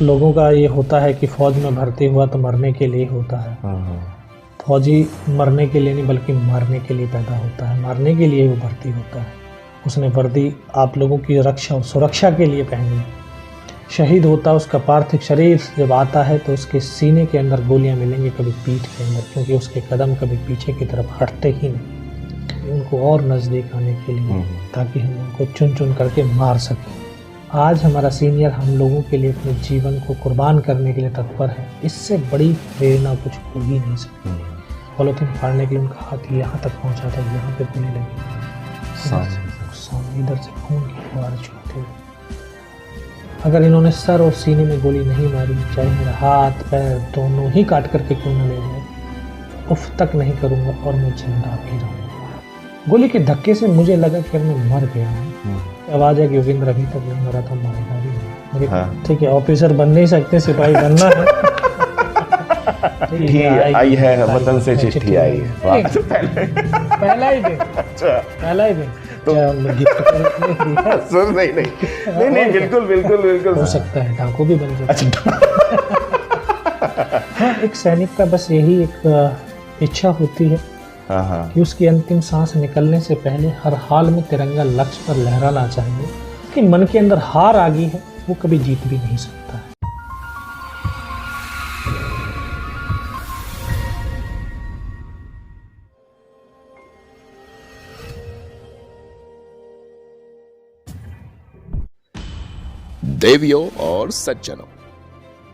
लोगों का ये होता है कि फ़ौज में भर्ती हुआ तो मरने के लिए होता है। फौजी मरने के लिए नहीं बल्कि मारने के लिए पैदा होता है, मारने के लिए वो भर्ती होता है। उसने वर्दी आप लोगों की रक्षा और सुरक्षा के लिए पहनी। शहीद होता है, उसका पार्थिव शरीर जब आता है तो उसके सीने के अंदर गोलियां मिलेंगी, कभी पीठ के अंदर, क्योंकि उसके कदम कभी पीछे की तरफ हटते ही नहीं, उनको और नज़दीक आने के लिए, ताकि हम उनको चुन चुन करके मार सकें। आज हमारा सीनियर हम लोगों के लिए अपने जीवन को कुर्बान करने के लिए तत्पर है। इससे बड़ी प्रेरणा कुछ हो ही नहीं सकती। पॉलिथीन फाड़ने के लिए उनका हाथ यहाँ तक पहुँचा था, यहाँ पे गोली लगी, इधर से खून की फुहार छूटे। अगर इन्होंने सर और सीने में गोली नहीं मारी, चाहे मेरा हाथ पैर दोनों ही काट करके क्यों न ले जाए, उफ तक नहीं करूँगा और मैं जिंदा भी रहूँगा। गोली के धक्के से मुझे लगा कि मैं मर गया हूँ। आवाज़ है कि योगेंद्र अभी तक नहीं मरा था, मरेगा भी नहीं। हाँ। ठीक है, ऑफिसर बन नहीं सकते, सिपाही बनना है। चिट्ठी आई है, वतन से चिट्ठी आई है। पहला ही दिन। अच्छा, पहला ही दिन। तो सर नहीं बिल्कुल हो सकता है डाकू भी बन जाए। हाँ, एक सैनिक का बस यही एक इच्छा होती है कि उसकी अंतिम सांस निकलने से पहले हर हाल में तिरंगा लक्ष्य पर लहराना चाहिए। कि मन के अंदर हार आ गई है, वो कभी जीत भी नहीं सकता है। देवियों और सज्जनों,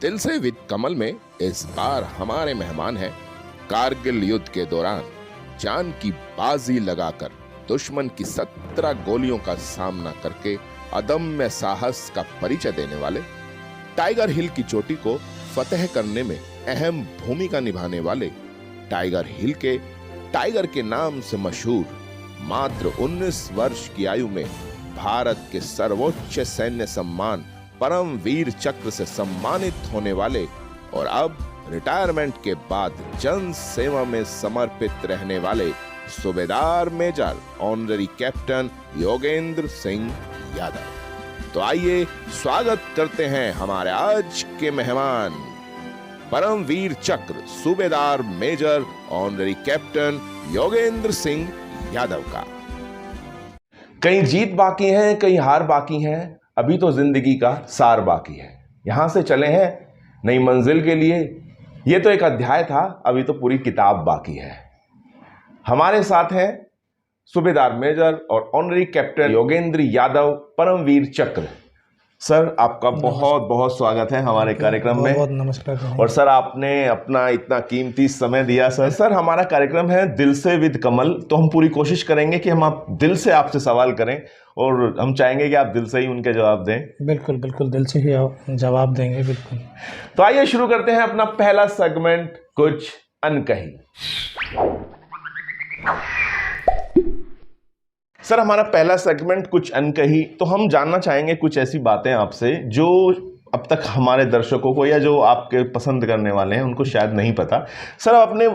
दिल से विद कमल में इस बार हमारे मेहमान हैं कारगिल युद्ध के दौरान जान की बाजी लगाकर दुश्मन की 17 गोलियों का सामना करके अदम्य साहस का परिचय देने वाले, टाइगर हिल की चोटी को फतेह करने में अहम भूमिका निभाने वाले, टाइगर हिल के टाइगर के नाम से मशहूर, मात्र 19 वर्ष की आयु में भारत के सर्वोच्च सैन्य सम्मान परमवीर चक्र से सम्मानित होने वाले और अब रिटायरमेंट के बाद जन सेवा में समर्पित रहने वाले Subedar major honorary captain Yogendra Singh Yadav. तो आइए स्वागत करते हैं हमारे आज के मेहमान Paramvir Chakra Subedar major honorary captain Yogendra Singh Yadav का। कई जीत बाकी है, कई हार बाकी है, अभी तो जिंदगी का सार बाकी है। यहां से चले हैं नई मंजिल के लिए। ये तो एक अध्याय था, अभी तो पूरी किताब बाकी है। हमारे साथ हैं सूबेदार मेजर और ऑनररी कैप्टन योगेंद्र यादव, परमवीर चक्र। सर, आपका बहुत बहुत स्वागत है हमारे कार्यक्रम में। बहुत नमस्कार। और सर, आपने अपना इतना कीमती समय दिया। सर हमारा कार्यक्रम है दिल से विद कमल, तो हम पूरी कोशिश करेंगे कि हम आप दिल से आपसे सवाल करें और हम चाहेंगे कि आप दिल से ही उनके जवाब दें। बिल्कुल बिल्कुल, दिल से ही जवाब देंगे। बिल्कुल। तो आइए शुरू करते हैं अपना पहला सेगमेंट, कुछ अनकही। सर, हमारा पहला सेगमेंट कुछ अनकही, तो हम जानना चाहेंगे कुछ ऐसी बातें आपसे जो अब तक हमारे दर्शकों को या जो आपके पसंद करने वाले हैं उनको शायद नहीं पता। सर, अपने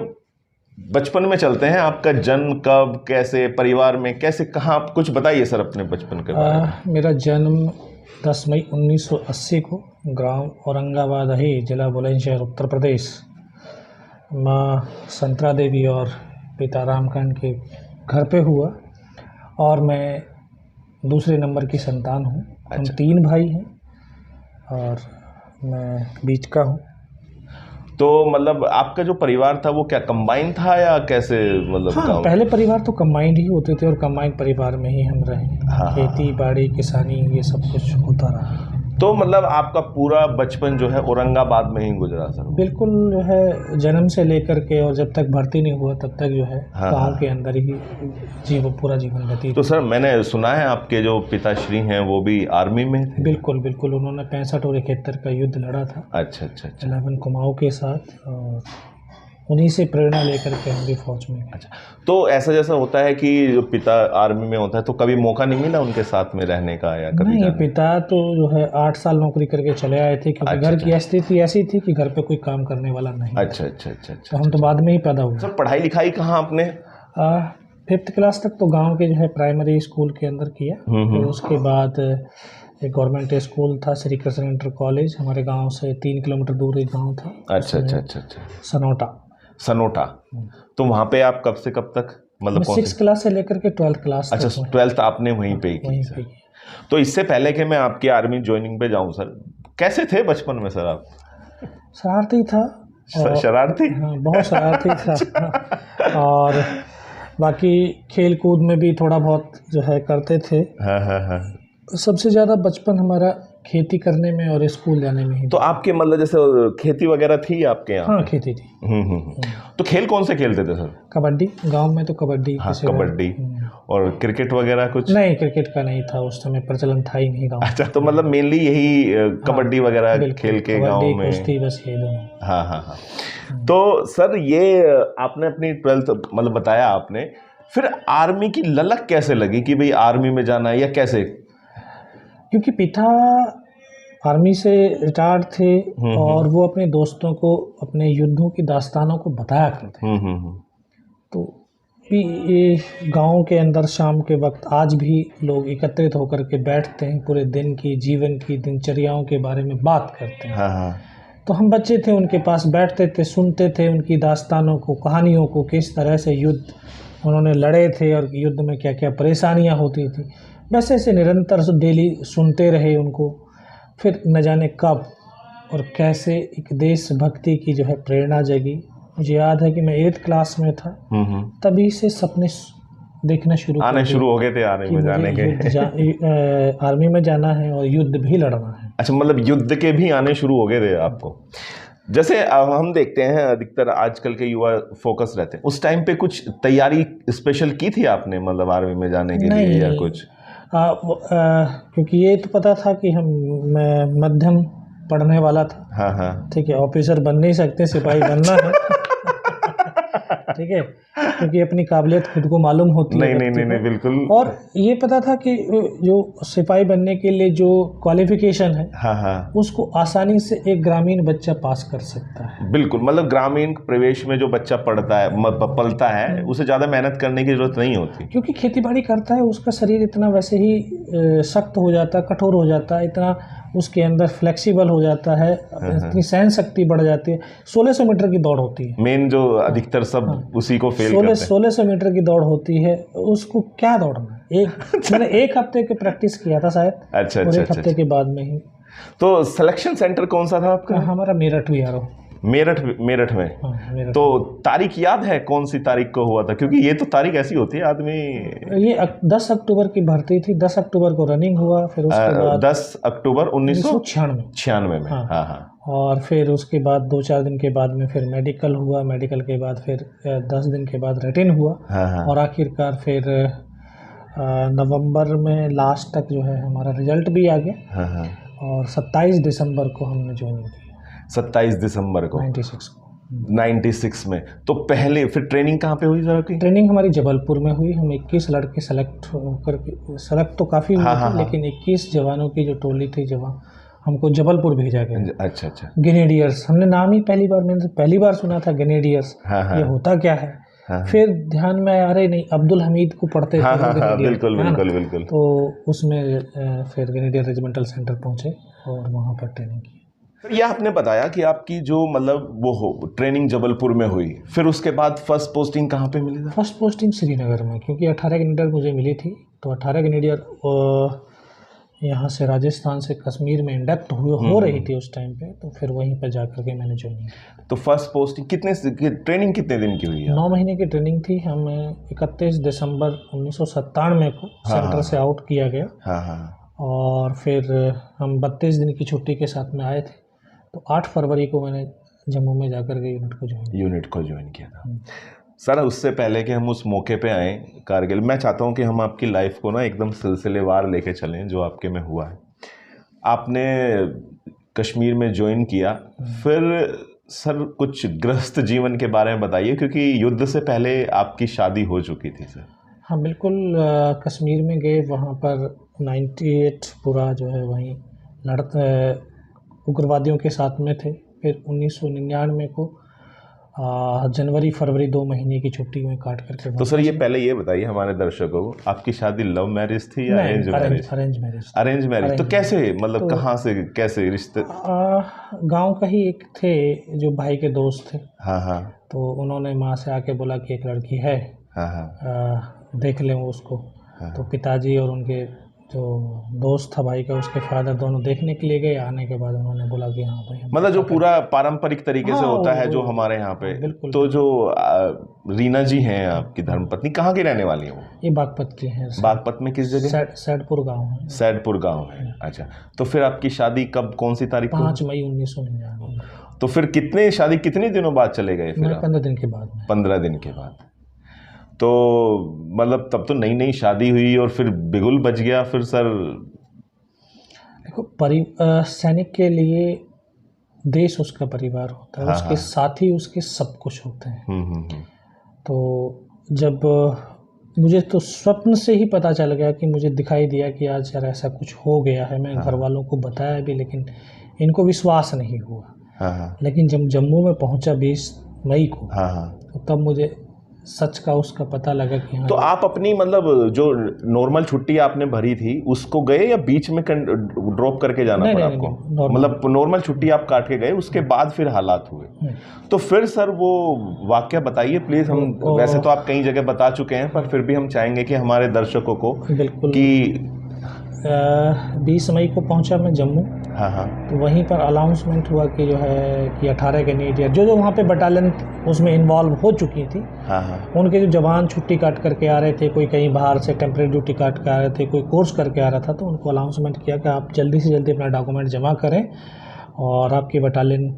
बचपन में चलते हैं, आपका जन्म कब, कैसे, परिवार में कैसे, कहाँ, कुछ बताइए सर अपने बचपन के बारे में। मेरा जन्म 10 मई 1980 को ग्राम औरंगाबाद है, जिला बुलंदशहर, उत्तर प्रदेश, माँ संतरा देवी और पिता रामकांड के घर पे हुआ और मैं दूसरे नंबर की संतान हूँ। अच्छा। हम 3 भाई हैं और मैं बीच का हूँ। तो मतलब आपका जो परिवार था वो क्या कंबाइन था या कैसे, मतलब? हाँ, पहले परिवार तो कंबाइंड ही होते थे और कंबाइंड परिवार में ही हम रहे। हाँ। खेती बाड़ी किसानी ये सब कुछ होता रहा। तो मतलब आपका पूरा बचपन जो है औरंगाबाद में ही गुजरा सर? बिल्कुल, जो है जन्म से लेकर के और जब तक भर्ती नहीं हुआ तब तक जो है गाँव के अंदर ही पूरा जीवन व्यतीत। तो सर, मैंने सुना है आपके जो पिताश्री हैं वो भी आर्मी में थे? बिल्कुल बिल्कुल, उन्होंने 65 और 71 का युद्ध लड़ा था। अच्छा अच्छा अच्छा। 11 कुमाऊं के साथ, और उन्हीं से प्रेरणा लेकर के हम भी फौज में। अच्छा, तो ऐसा जैसा होता है कि जो पिता आर्मी में होता है तो कभी मौका नहीं मिला उनके साथ में रहने का या कभी? नहीं, पिता तो जो है 8 साल नौकरी करके चले आए थे, क्योंकि घर की स्थिति ऐसी थी कि घर पे कोई काम करने वाला नहीं। अच्छा अच्छा अच्छा। तो हम तो बाद में ही पैदा हुए। सर, पढ़ाई लिखाई कहाँ आपने? 5th क्लास तक तो गांव के जो है प्राइमरी स्कूल के अंदर किया। फिर उसके बाद एक गवर्नमेंट स्कूल था, श्री कृष्ण इंटर कॉलेज, हमारे गांव से 3 किलोमीटर दूर एक गांव था। अच्छा अच्छा अच्छा अच्छा। सनोटा। सनोटा। तो वहाँ पे आप कब से कब तक, मतलब कौन 6 क्लास से लेकर के 12th क्लास अच्छा, तक। 12th आपने वहीं पे ही की सर। तो इससे पहले कि मैं आपकी आर्मी ज्वाइनिंग पे जाऊँ सर, कैसे थे बचपन में सर आप? शरारती था। शरारती? हाँ, बहुत शरारती था। और बाकी खेल कूद में भी थोड़ा बहुत जो है करते थे। हाँ हाँ हाँ। सबसे ज़्यादा बचपन हमारा खेती करने में और स्कूल जाने में ही। तो आपके मतलब जैसे खेती वगैरह थी आपके यहाँ? हाँ, पे? खेती थी। तो खेल कौन से खेलते थे सर? कबड्डी, गांव में तो कबड्डी। हाँ, कबड्डी। और क्रिकेट वगैरह कुछ? नहीं, क्रिकेट का नहीं था उस समय, प्रचलन था ही नहीं गांव। अच्छा, तो मतलब मेनली यही कबड्डी वगैरह खेल के गांव में? कुश्ती, बस ये दोनों। हाँ हाँ हाँ। तो सर ये आपने अपनी 12th मतलब बताया आपने, फिर आर्मी की ललक कैसे लगी कि भाई आर्मी में जाना है, या कैसे? क्योंकि पिता आर्मी से रिटायर्ड थे और वो अपने दोस्तों को अपने युद्धों की दास्तानों को बताया करते। तो ये गांव के अंदर शाम के वक्त आज भी लोग एकत्रित होकर के बैठते हैं, पूरे दिन की जीवन की दिनचर्याओं के बारे में बात करते हैं। हाँ। तो हम बच्चे थे, उनके पास बैठते थे, सुनते थे उनकी दास्तानों को, कहानियों को, किस तरह से युद्ध उन्होंने लड़े थे और युद्ध में क्या क्या परेशानियां होती थी। वैसे ऐसे निरंतर डेली सुनते रहे उनको। फिर न जाने कब और कैसे एक देशभक्ति की जो है प्रेरणा जगी। मुझे याद है कि मैं 8th क्लास में था, तभी से सपने देखना आने शुरू हो गए थे आर्मी में जाने के। आर्मी में जाना है और युद्ध भी लड़ना है। अच्छा, मतलब युद्ध के भी आने शुरू हो गए थे आपको। जैसे हम देखते हैं अधिकतर आजकल के युवा फोकस रहते हैं, उस टाइम पे कुछ तैयारी स्पेशल की थी आपने, मतलब आर्मी में जाने के लिए या कुछ? क्योंकि ये तो पता था कि मैं मध्यम पढ़ने वाला था। हाँ। ठीक है, ऑफिसर बन नहीं सकते, सिपाही बनना है। ठीक है, क्योंकि अपनी काबिलियत खुद को मालूम होती है। नहीं बिल्कुल। और ये पता था कि जो सिपाही बनने के लिए जो क्वालिफिकेशन है, हाँ, उसको आसानी से एक ग्रामीण बच्चा पास कर सकता है। बिल्कुल, मतलब ग्रामीण प्रवेश में जो बच्चा पढ़ता है, पलता है, उसे ज़्यादा मेहनत करने की जरूरत नहीं होती, क्योंकि खेती बाड़ी करता है, उसका शरीर इतना वैसे ही सख्त हो जाता है, कठोर हो जाता है, इतना उसके अंदर फ्लेक्सिबल हो जाता है, इतनी सहन शक्ति बढ़ जाती है। 1600 मीटर की दौड़ होती है, मेन जो अधिकतर सब उसी को फेल करते हैं। 1600 मीटर की दौड़ होती है, उसको क्या दौड़ना है। मैंने 1 हफ्ते की प्रैक्टिस किया था शायद। अच्छा। और 1 हफ्ते के बाद में ही। तो सिलेक्शन सेंटर कौन सा था आपका? हमारा मेरठ हुआ। मेरठ में। मेरठ। तो तारीख याद है कौन सी तारीख को हुआ था? क्योंकि ये तो तारीख ऐसी होती है आदमी। ये 10 अक्टूबर की भर्ती थी, 10 अक्टूबर को रनिंग हुआ। फिर उसके बाद 10 अक्टूबर 1996 में। हाँ। और फिर उसके बाद 2-4 दिन के बाद में फिर मेडिकल हुआ। मेडिकल के बाद फिर 10 दिन के बाद रिटन हुआ। हाँ। और आखिरकार फिर नवंबर में लास्ट तक जो है हमारा रिजल्ट भी आ गया। हाँ। और 27 दिसंबर को हमने ज्वाइनिंग की। 27 दिसंबर को 96 में। तो पहले फिर ट्रेनिंग कहाँ पे हुई सर आपकी? ट्रेनिंग हमारी जबलपुर में हुई। हम 21 लड़के सेलेक्ट होकर, सेलेक्ट तो काफ़ी हुए थे, लेकिन 21 जवानों की जो टोली थी, जवान हमको जबलपुर भेजा गया। अच्छा। ग्रेनेडियर्स, हमने नाम ही मैंने पहली बार सुना था ग्रेनेडियर्स। ये होता क्या है? फिर ध्यान में आया, अरे नहीं, अब्दुल हमीद को पढ़ते थे। बिल्कुल। तो उसमें फिर ग्रेनेडियर रेजिमेंटल सेंटर पहुंचे और वहाँ पर ट्रेनिंग की। ये आपने बताया कि आपकी जो मतलब वो हो ट्रेनिंग जबलपुर में हुई, फिर उसके बाद फर्स्ट पोस्टिंग कहाँ पे मिली था? फर्स्ट पोस्टिंग श्रीनगर में, क्योंकि 18 ग्रेनेडियर मुझे मिली थी। तो 18 ग्रेनेडियर यहाँ से राजस्थान से कश्मीर में इंडक्ट हो रही थी उस टाइम पे। तो फिर वहीं पर जा करके मैंने ज्वाइनिंग की। तो फर्स्ट पोस्टिंग ट्रेनिंग कितने दिन की हुई है? 9 महीने की ट्रेनिंग थी। हमें 31 दिसंबर 1997 को सेंटर से आउट किया गया। हाँ। और फिर हम 32 दिन की छुट्टी के साथ में आए थे। तो 8 फरवरी को मैंने जम्मू में जाकर के यूनिट को ज्वाइन किया था। सर, उससे पहले कि हम उस मौके पे आएँ कारगिल, मैं चाहता हूँ कि हम आपकी लाइफ को ना एकदम सिलसिलेवार लेके चलें जो आपके में हुआ है। आपने कश्मीर में ज्वाइन किया, फिर सर कुछ गृहस्थ जीवन के बारे में बताइए, क्योंकि युद्ध से पहले आपकी शादी हो चुकी थी सर। हाँ बिल्कुल, कश्मीर में गए, वहाँ पर 98 पूरा जो है वहीं उग्रवादियों के साथ में थे। फिर 1999 को जनवरी फरवरी 2 महीने की छुट्टी में काट करके। तो सर ये पहले ये बताइए हमारे दर्शकों को, आपकी शादी लव मैरिज थी या arrange marriage? Arrange marriage. Arrange marriage. तो कैसे, मतलब तो कहाँ से कैसे रिश्ते? गांव का ही एक थे जो भाई के दोस्त थे। हाँ हाँ। तो उन्होंने माँ से आके बोला कि एक लड़की है, हाँ हाँ, देख लें उसको। हाँ। तो पिताजी और उनके जो दोस्त था भाई का, उसके फादर, दोनों देखने के लिए गए। आने के बाद उन्होंने बोला कि हाँ भाई, मतलब जो पूरा पारंपरिक तरीके से होता है जो हमारे यहाँ पे। बिल्कुल। तो जो रीना जी हैं आपकी धर्मपत्नी, कहाँ की रहने वाली हैं वो? ये बागपत की हैं। बागपत में किस जगह? सैदपुर गांव है। सैदपुर गांव है। अच्छा, तो फिर आपकी शादी कब, कौन सी तारीख को? 5 मई 1999। तो फिर कितने दिनों बाद चले गए फिर? 15 दिन के बाद। 15 दिन के बाद। तो मतलब तब तो नई नई शादी हुई और फिर बिगुल बज गया फिर सर। देखो, सैनिक के लिए देश उसका परिवार होता है। हाँ, उसके साथ ही उसके सब कुछ होते हैं। तो जब मुझे तो स्वप्न से ही पता चल गया कि मुझे दिखाई दिया कि आज यार ऐसा कुछ हो गया है। मैं घर वालों को बताया भी, लेकिन इनको विश्वास नहीं हुआ। लेकिन जब जम्मू में पहुंचा 20 मई को, तो तब मुझे सच का उसका पता लगा कि हाँ। तो आप अपनी मतलब जो नॉर्मल छुट्टी आपने भरी थी उसको गए या बीच में ड्रॉप करके जाना पड़ा आपको? मतलब नॉर्मल छुट्टी आप काट के गए, उसके बाद फिर हालात हुए। तो फिर सर वो वाकया बताइए प्लीज। हम वैसे तो आप कई जगह बता चुके हैं, पर फिर भी हम चाहेंगे कि हमारे दर्शकों को कि 20 मई को पहुंचा मैं जम्मू। हाँ हाँ। तो वहीं पर अनाउंसमेंट हुआ कि जो है कि 18 कैनेडियन जो वहाँ पे बटालियन उसमें इन्वॉल्व हो चुकी थी। हाँ हाँ। उनके जो जवान छुट्टी काट करके आ रहे थे, कोई कहीं बाहर से टेम्परेरी ड्यूटी काट के आ रहे थे, कोई कोर्स करके आ रहा था, तो उनको अनाउंसमेंट किया कि आप जल्दी से जल्दी अपना डॉक्यूमेंट जमा करें और आपकी बटालियन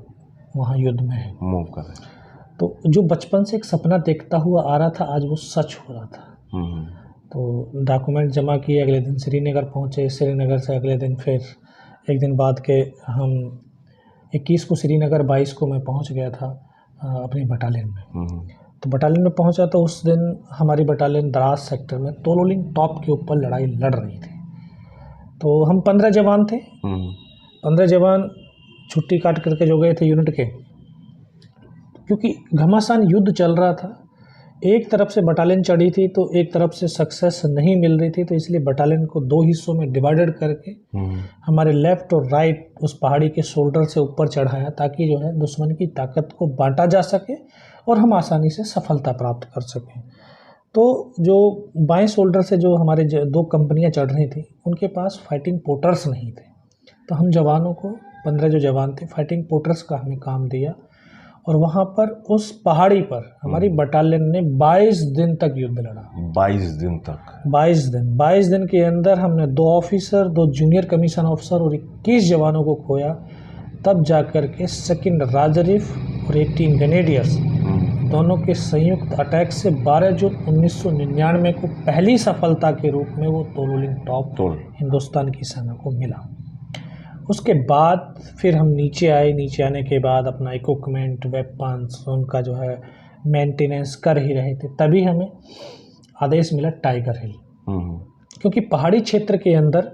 वहाँ युद्ध में है, मूव करें। तो जो बचपन से एक सपना देखता हुआ आ रहा था, आज वो सच हो रहा था। तो डॉक्यूमेंट जमा किए, अगले दिन श्रीनगर पहुँचे। श्रीनगर से अगले दिन फिर एक दिन बाद के हम 21 को श्रीनगर, 22 को मैं पहुंच गया था अपनी बटालियन में। तो बटालियन में पहुंचा तो उस दिन हमारी बटालियन द्रास सेक्टर में तोलोलिंग टॉप के ऊपर लड़ाई लड़ रही थी। तो हम 15 जवान थे। 15 जवान छुट्टी काट करके जो गए थे यूनिट के, क्योंकि घमासान युद्ध चल रहा था। एक तरफ से बटालियन चढ़ी थी तो एक तरफ से सक्सेस नहीं मिल रही थी, तो इसलिए बटालियन को 2 हिस्सों में डिवाइडेड करके हमारे लेफ्ट और राइट उस पहाड़ी के शोल्डर से ऊपर चढ़ाया, ताकि जो है दुश्मन की ताकत को बांटा जा सके और हम आसानी से सफलता प्राप्त कर सकें। तो जो बाएं शोल्डर से जो हमारे 2 कंपनियां चढ़ रही थी, उनके पास फाइटिंग पोर्टर्स नहीं थे। तो हम जवानों को, 15 जो जवान थे, फाइटिंग पोर्टर्स का हमें काम दिया और वहाँ पर उस पहाड़ी पर हमारी बटालियन ने 22 दिन तक युद्ध लड़ा। 22 दिन तक? 22 दिन के अंदर हमने 2 ऑफिसर, 2 जूनियर कमीशन ऑफिसर और 21 जवानों को खोया। तब जाकर के 2nd राजरिफ और 18 ग्रेनेडियर्स दोनों के संयुक्त अटैक से 12 जून 1999 को पहली सफलता के रूप में वो तोलोलिंग टॉप हिंदुस्तान की सेना को मिला। उसके बाद फिर हम नीचे आए। नीचे आने के बाद अपना इक्विपमेंट, वेपन्स, उनका जो है मेंटेनेंस कर ही रहे थे। तभी हमें आदेश मिला टाइगर हिल, क्योंकि पहाड़ी क्षेत्र के अंदर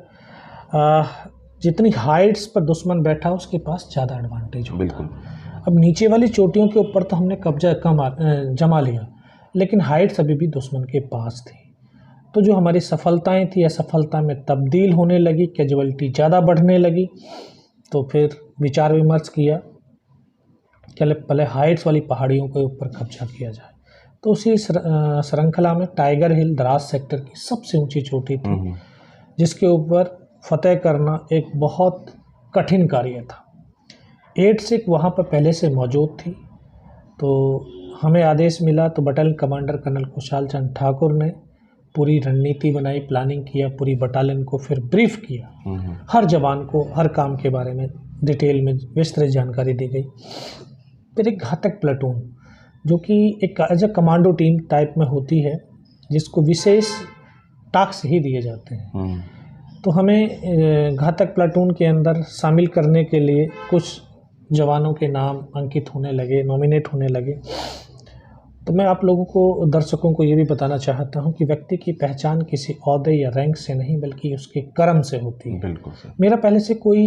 जितनी हाइट्स पर दुश्मन बैठा उसके पास ज़्यादा एडवांटेज हो। बिल्कुल। अब नीचे वाली चोटियों के ऊपर तो हमने कब्जा जमा लिया, लेकिन हाइट्स अभी भी दुश्मन के पास थी। तो जो हमारी सफलताएं थी असफलता में तब्दील होने लगी, कैजुअलिटी ज़्यादा बढ़ने लगी। तो फिर विचार विमर्श किया कि पहले हाइट्स वाली पहाड़ियों के ऊपर कब्जा किया जाए। तो उसी श्रृंखला में टाइगर हिल द्रास सेक्टर की सबसे ऊंची चोटी थी, जिसके ऊपर फतेह करना एक बहुत कठिन कार्य था। 8 वहाँ पर पहले से मौजूद थी। तो हमें आदेश मिला तो battalion commander colonel Kushal Chand Thakur ने पूरी रणनीति बनाई, प्लानिंग किया, पूरी बटालियन को फिर ब्रीफ किया। हर जवान को हर काम के बारे में डिटेल में विस्तृत जानकारी दी गई। फिर एक घातक प्लाटून जो कि एक as a commando team type में होती है, जिसको विशेष टास्क ही दिए जाते हैं। तो हमें घातक प्लाटून के अंदर शामिल करने के लिए कुछ जवानों के नाम अंकित होने लगे, नॉमिनेट होने लगे। तो मैं आप लोगों को, दर्शकों को ये भी बताना चाहता हूँ कि व्यक्ति की पहचान किसी ओहदे या रैंक से नहीं, बल्कि उसके कर्म से होती है। बिल्कुल सर। मेरा पहले से कोई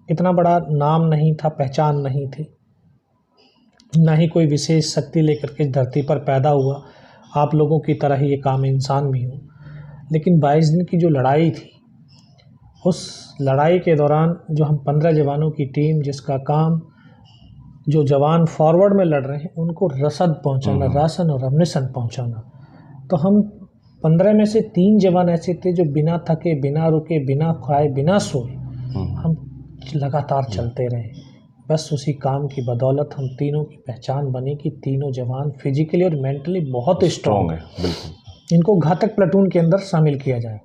इतना बड़ा नाम नहीं था, पहचान नहीं थी, ना ही कोई विशेष शक्ति लेकर के धरती पर पैदा हुआ, आप लोगों की तरह ही एक आम इंसान भी हूँ। लेकिन 22 दिन की जो लड़ाई थी, उस लड़ाई के दौरान जो हम 15 जवानों की टीम, जिसका काम जो जवान फॉरवर्ड में लड़ रहे हैं उनको रसद पहुंचाना, राशन और अम्निशन पहुंचाना, तो हम 15 में से 3 जवान ऐसे थे जो बिना थके, बिना रुके, बिना खाए, बिना सोए हम लगातार चलते रहे। बस उसी काम की बदौलत हम तीनों की पहचान बनी कि तीनों जवान फिजिकली और मेंटली बहुत स्ट्रॉन्ग है। बिल्कुल। इनको घातक प्लेटून के अंदर शामिल किया जाए।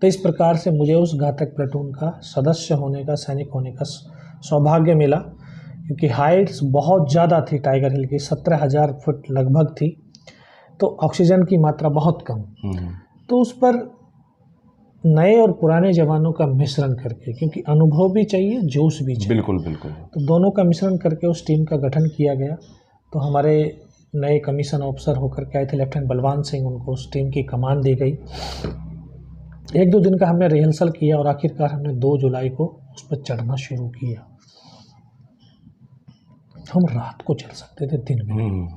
तो इस प्रकार से मुझे उस घातक प्लेटून का सदस्य होने का, सैनिक होने का सौभाग्य मिला, क्योंकि हाइट्स बहुत ज़्यादा थी टाइगर हिल की, 17,000 फुट लगभग थी, तो ऑक्सीजन की मात्रा बहुत कम। तो उस पर नए और पुराने जवानों का मिश्रण करके, क्योंकि अनुभव भी चाहिए, जोश भी चाहिए, बिल्कुल बिल्कुल, तो दोनों का मिश्रण करके उस टीम का गठन किया गया। तो हमारे नए कमीशन ऑफिसर होकर के आए थे लेफ्टिनेंट बलवान सिंह, उनको उस टीम की कमान दी गई। 1-2 दिन का हमने रिहर्सल किया और आखिरकार हमने 2 जुलाई को उस पर चढ़ना शुरू किया। हम रात को चढ़ सकते थे, दिन में,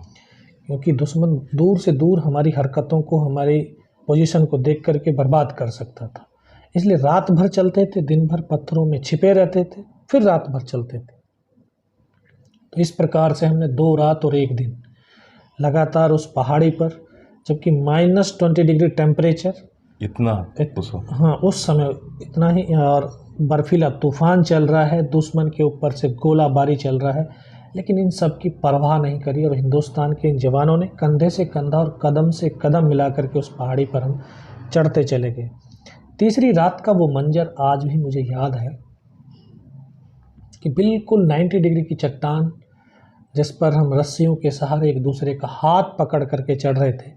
क्योंकि दुश्मन दूर से दूर हमारी हरकतों को, हमारी पोजीशन को देख करके बर्बाद कर सकता था। इसलिए रात भर चलते थे, दिन भर पत्थरों में छिपे रहते थे, फिर रात भर चलते थे। तो इस प्रकार से हमने 2 रात और 1 दिन लगातार उस पहाड़ी पर, जबकि -20 डिग्री टेम्परेचर, इतना हाँ उस समय इतना ही, और बर्फीला तूफान चल रहा है, दुश्मन के ऊपर से गोलाबारी चल रहा है, लेकिन इन सब की परवाह नहीं करी और हिंदुस्तान के इन जवानों ने कंधे से कंधा और कदम से कदम मिला करके उस पहाड़ी पर हम चढ़ते चले गए। तीसरी रात का वो मंजर आज भी मुझे याद है कि बिल्कुल 90 डिग्री की चट्टान, जिस पर हम रस्सियों के सहारे एक दूसरे का हाथ पकड़ करके चढ़ रहे थे,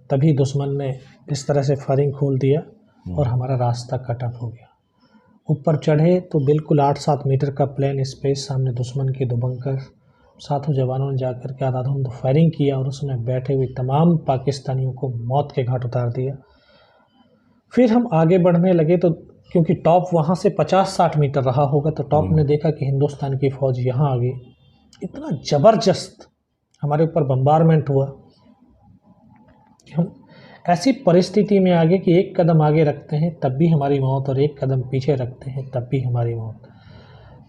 तभी दुश्मन ने इस तरह से फायरिंग खोल दिया और हमारा रास्ता कट ऑफ हो गया। ऊपर चढ़े तो बिल्कुल 8-7 मीटर का प्लेन स्पेस, सामने दुश्मन के 2 बंकर, साथों जवानों ने जाकर के आधाधुंध फायरिंग किया और उसमें बैठे हुए तमाम पाकिस्तानियों को मौत के घाट उतार दिया। फिर हम आगे बढ़ने लगे, तो क्योंकि टॉप वहाँ से 50-60 मीटर रहा होगा, तो टॉप ने देखा कि हिंदुस्तान की फ़ौज यहाँ आ गई। इतना ज़बरदस्त हमारे ऊपर बम्बारमेंट हुआ कि हम ऐसी परिस्थिति में आ गए कि 1 कदम आगे रखते हैं तब भी हमारी मौत, और 1 कदम पीछे रखते हैं तब भी हमारी मौत।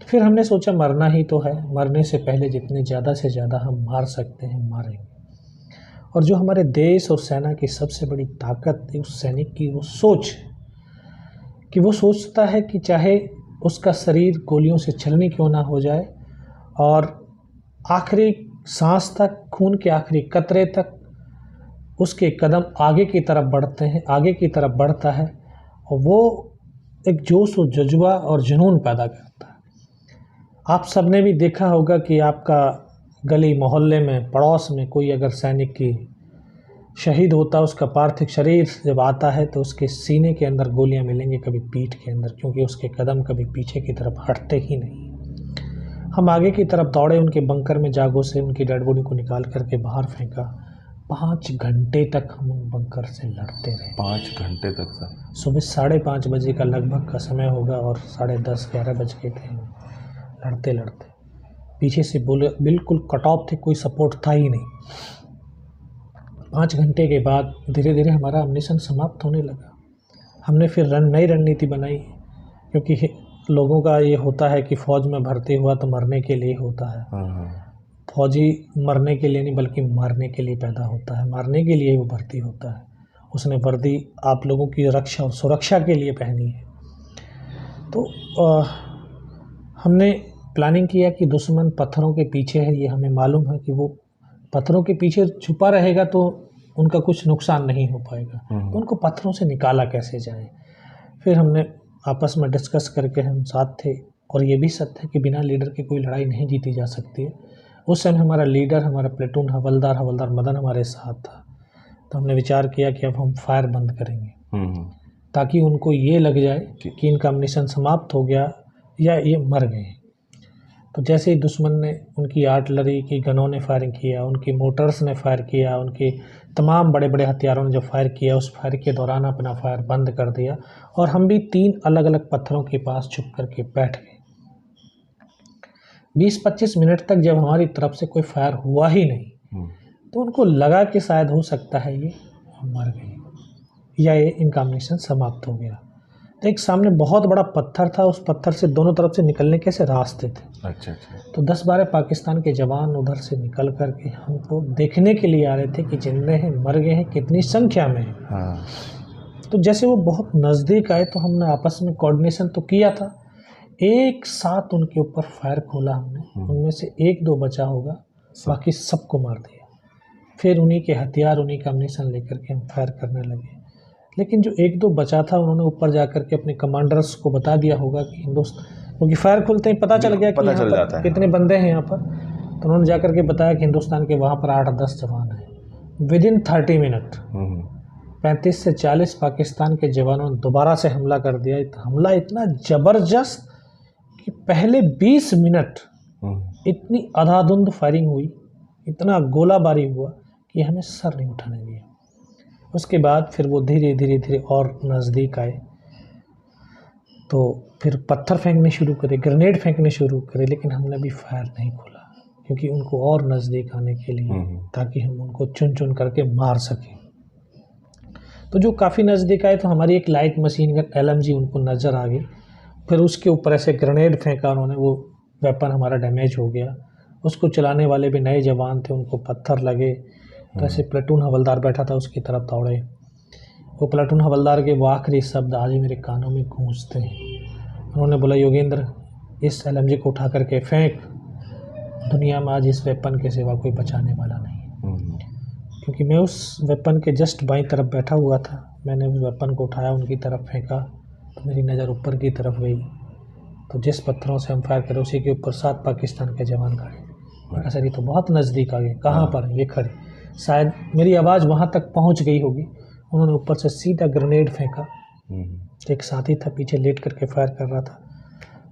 तो फिर हमने सोचा मरना ही तो है, मरने से पहले जितने ज़्यादा से ज़्यादा हम मार सकते हैं मारेंगे। और जो हमारे देश और सेना की सबसे बड़ी ताकत है उस सैनिक की वो सोच, कि वो सोचता है कि चाहे उसका शरीर गोलियों से छलनी क्यों ना हो जाए, और आखिरी सांस तक, खून के आखिरी कतरे तक उसके कदम आगे की तरफ बढ़ते हैं, आगे की तरफ बढ़ता है, और वो एक जोश और जज्बा और जुनून पैदा करता है। आप सबने भी देखा होगा कि आपका गली मोहल्ले में, पड़ोस में कोई अगर सैनिक की शहीद होता, उसका पार्थिव शरीर जब आता है तो उसके सीने के अंदर गोलियां मिलेंगी, कभी पीठ के अंदर, क्योंकि उसके कदम कभी पीछे की तरफ हटते ही नहीं। हम आगे की तरफ दौड़े, उनके बंकर में जागो से उनकी डेड बॉडी को निकाल करके बाहर फेंका। 5 घंटे तक हम उन बंकर से लड़ते रहे। 5 घंटे तक सर? सुबह 5:30 बजे का लगभग का समय होगा और 10:30-11 बज गए थे। लड़ते लड़ते पीछे से बोले बिल्कुल कट ऑफ थे, कोई सपोर्ट था ही नहीं। 5 घंटे के बाद धीरे धीरे हमारा एम्युनिशन समाप्त होने लगा। हमने फिर नई रणनीति बनाई, क्योंकि लोगों का ये होता है कि फ़ौज में भर्ती हुआ तो मरने के लिए होता है। फौजी मरने के लिए नहीं बल्कि मारने के लिए पैदा होता है, मारने के लिए वो भर्ती होता है। उसने वर्दी आप लोगों की रक्षा और सुरक्षा के लिए पहनी है। तो हमने प्लानिंग किया कि दुश्मन पत्थरों के पीछे है, ये हमें मालूम है कि वो पत्थरों के पीछे छुपा रहेगा तो उनका कुछ नुकसान नहीं हो पाएगा, तो उनको पत्थरों से निकाला कैसे जाए। फिर हमने आपस में डिस्कस करके हम साथ थे, और ये भी सत्य है कि बिना लीडर के कोई लड़ाई नहीं जीती जा सकती है। उस समय हमारा लीडर, हमारा प्लेटून हवलदार मदन हमारे साथ था। तो हमने विचार किया कि अब हम फायर बंद करेंगे, ताकि उनको ये लग जाए कि इनका मिशन समाप्त हो गया या ये मर गए। तो जैसे ही दुश्मन ने, उनकी आर्टिलरी की गनों ने फायरिंग किया, उनकी मोटर्स ने फायर किया, उनके तमाम बड़े बड़े हथियारों ने जब फायर किया, उस फायर के दौरान अपना फायर बंद कर दिया, और हम भी 3 अलग अलग पत्थरों के पास छुप करके बैठ गए। 20-25 मिनट तक जब हमारी तरफ से कोई फायर हुआ ही नहीं तो उनको लगा कि शायद हो सकता है ये मर गई या ये इनकॉम्बिनेशन समाप्त हो गया। तो एक सामने बहुत बड़ा पत्थर था, उस पत्थर से दोनों तरफ से निकलने के ऐसे रास्ते थे। अच्छा। तो 10-12 पाकिस्तान के जवान उधर से निकल कर के हमको देखने के लिए आ रहे थे कि जिंदे हैं मर गए हैं कितनी संख्या में है। हाँ। तो जैसे वो बहुत नज़दीक आए तो हमने आपस में कोऑर्डिनेशन तो किया था, एक साथ उनके ऊपर फायर खोला हमने। उनमें से 1-2 बचा होगा, बाकी सबको मार दिया। फिर उन्हीं के हथियार उन्हीं का एम्यूनिशन लेकर के हम फायर करने लगे। लेकिन जो 1-2 बचा था उन्होंने ऊपर जा कर के अपने कमांडर्स को बता दिया होगा कि हिंदुस्तान, क्योंकि फायर खुलते ही पता चल गया कि यहाँ पर कितने बंदे हैं यहाँ पर। तो उन्होंने जा कर के बताया कि हिंदुस्तान के वहाँ पर 8-10 जवान हैं। विदिन 30 मिनट 35 से 40 पाकिस्तान के जवानों ने दोबारा से हमला कर दिया। हमला इतना ज़बरदस्त कि पहले 20 मिनट इतनी अंधाधुंध फायरिंग हुई, इतना गोलाबारी हुआ कि हमें सर नहीं उठाने दिया। उसके बाद फिर वो धीरे धीरे और नज़दीक आए तो फिर पत्थर फेंकने शुरू करे, ग्रेनेड फेंकने शुरू करे, लेकिन हमने भी फायर नहीं खोला क्योंकि उनको और नज़दीक आने के लिए, ताकि हम उनको चुन चुन करके मार सकें। तो जो काफ़ी नज़दीक आए तो हमारी एक लाइट मशीन गन LMG उनको नज़र आ गई। फिर उसके ऊपर ऐसे ग्रेनेड फेंका उन्होंने, वो वेपन हमारा डैमेज हो गया। उसको चलाने वाले भी नए जवान थे, उनको पत्थर लगे। तो ऐसे प्लेटून हवलदार बैठा था, उसकी तरफ दौड़े। वो प्लेटून हवलदार के वो आखिरी शब्द आज मेरे कानों में गूंजते हैं। उन्होंने बोला, योगेंद्र इस LMG को उठा करके फेंक, दुनिया में आज इस वेपन के सिवा कोई बचाने वाला नहीं। क्योंकि मैं उस वेपन के जस्ट बाईं तरफ बैठा हुआ था, मैंने उस वेपन को उठाया, उनकी तरफ फेंका तो मेरी नज़र ऊपर की तरफ गई। तो जिस पत्थरों से हम फायर करे उसी के ऊपर 7 पाकिस्तान के जवान खड़े। मैं सर ये तो बहुत नज़दीक आ गए, कहाँ पर ये खड़े? शायद मेरी आवाज़ वहाँ तक पहुँच गई होगी। उन्होंने ऊपर से सीधा ग्रेनेड फेंका। एक साथी था पीछे लेट करके फायर कर रहा था,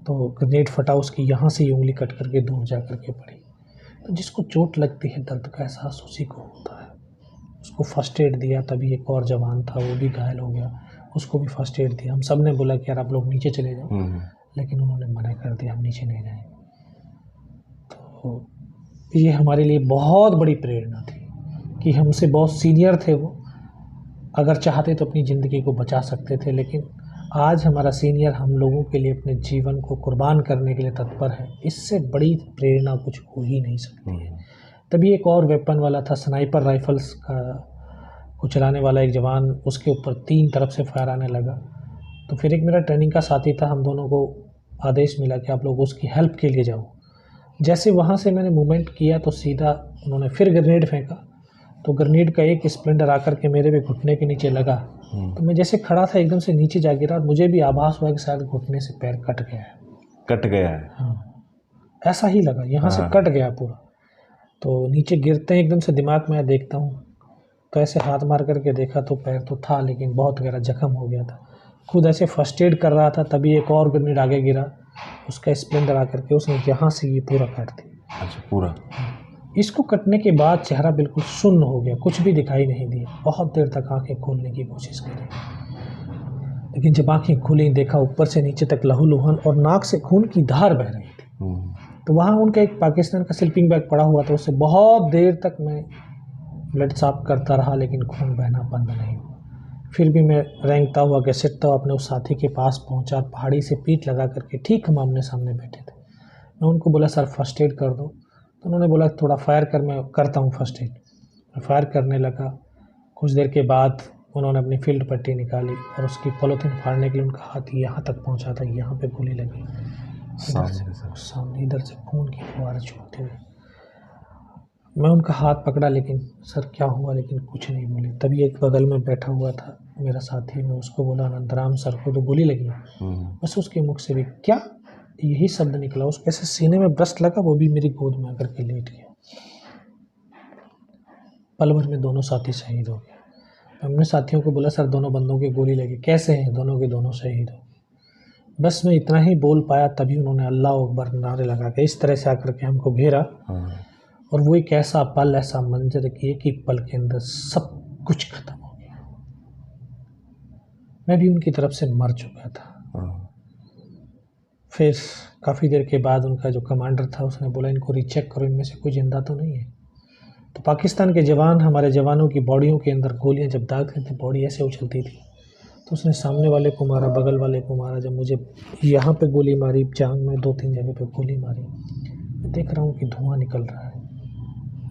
तो ग्रेनेड फटा, उसकी यहाँ से उंगली कट करके दूर जा करके पड़ी। तो जिसको चोट लगती है दर्द का एहसास उसी को होता है। उसको फर्स्ट एड दिया, तभी एक और जवान था वो भी घायल हो गया, उसको भी फर्स्ट एड दिया। हम सब ने बोला कि यार आप लोग नीचे चले जाओ, लेकिन उन्होंने मना कर दिया, हम नीचे नहीं जाएंगे। तो ये हमारे लिए बहुत बड़ी प्रेरणा थी कि हमसे बहुत सीनियर थे वो, अगर चाहते तो अपनी ज़िंदगी को बचा सकते थे, लेकिन आज हमारा सीनियर हम लोगों के लिए अपने जीवन को कुर्बान करने के लिए तत्पर है। इससे बड़ी प्रेरणा कुछ हो ही नहीं सकती है। तभी एक और वेपन वाला था, स्नाइपर राइफल्स को चलाने वाला एक जवान, उसके ऊपर 3 तरफ से फायर आने लगा। तो फिर एक मेरा ट्रेनिंग का साथी था, हम दोनों को आदेश मिला कि आप लोग उसकी हेल्प के लिए जाओ। जैसे वहाँ से मैंने मूवमेंट किया तो सीधा उन्होंने फिर ग्रेनेड फेंका, तो ग्रेनेड का एक स्प्लेंडर आकर के मेरे भी घुटने के नीचे लगा। तो मैं जैसे खड़ा था एकदम से नीचे जा गिरा और मुझे भी आभास हुआ कि शायद घुटने से पैर कट गया है। कट गया है? हाँ, ऐसा ही लगा, यहाँ से कट गया पूरा। तो नीचे गिरते हैं एकदम से दिमाग में देखता हूँ, तो ऐसे हाथ मार करके देखा तो पैर तो था लेकिन बहुत गहरा जख्म हो गया था। खुद ऐसे फर्स्ट एड कर रहा था, तभी एक और ग्रेनेड आगे गिरा, उसका स्प्लेंडर आकर के उसने यहाँ से ये पूरा काट दिया। अच्छा, पूरा? इसको कटने के बाद चेहरा बिल्कुल सुन्न हो गया, कुछ भी दिखाई नहीं दिया। बहुत देर तक आंखें खोलने की कोशिश करी, लेकिन जब आंखें खुली देखा ऊपर से नीचे तक लहूलुहान और नाक से खून की धार बह रही थी। तो वहाँ उनका एक पाकिस्तान का स्लीपिंग बैग पड़ा हुआ था, उससे बहुत देर तक मैं ब्लड साफ करता रहा, लेकिन खून बहना बंद नहीं हुआ। फिर भी मैं रेंगता हुआ घसीटता हुआ अपने उस साथी के पास पहुंचा, पहाड़ी से पीठ लगा करके, ठीक हम आमने सामने बैठे थे। मैं उनको बोला सर फर्स्ट एड कर दो, तो उन्होंने बोला थोड़ा फायर कर, मैं करता हूँ फर्स्ट एड। मैं फायर करने लगा। कुछ देर के बाद उन्होंने अपनी फील्ड पट्टी निकाली और उसकी पॉलीथीन फाड़ने के लिए उनका हाथ यहाँ तक पहुँचा था, यहाँ पे गोली लगी सामने, इधर से खून की फुहार छूटते हुए। मैं उनका हाथ पकड़ा, लेकिन सर क्या हुआ, लेकिन कुछ नहीं बोले। तभी एक बगल में बैठा हुआ था मेरा साथी, मैं उसको बोला अनंतराम सर को तो गोली लगी। बस उसके मुख से भी क्या यही शब्द निकला, उसके ऐसे सीने में ब्रस्ट लगा, वो भी मेरी गोद में आकर के लेट गया। पल भर में दोनों साथी शहीद हो गए। हमने साथियों को बोला सर दोनों बंदों की गोली लगी, कैसे हैं? दोनों के दोनों शहीद हो। बस मैं इतना ही बोल पाया, तभी उन्होंने अल्लाह अकबर नारे लगा के इस तरह से आकर के हमको घेरा। और वो एक ऐसा पल, ऐसा मंजर किए कि पल के अंदर सब कुछ खत्म हो गया। मैं भी उनकी तरफ से मर चुका था। फिर काफ़ी देर के बाद उनका जो कमांडर था उसने बोला इनको रीचेक करो, इनमें से कोई ज़िंदा तो नहीं है। तो पाकिस्तान के जवान हमारे जवानों की बॉडियों के अंदर गोलियां जब दागते थे बॉडी ऐसे उछलती थी, तो उसने सामने वाले को मारा, बगल वाले को मारा, जब मुझे यहाँ पे गोली मारी, जांग में 2-3 जगह पे गोली मारी। मैं देख रहा हूँ कि धुआं निकल रहा है,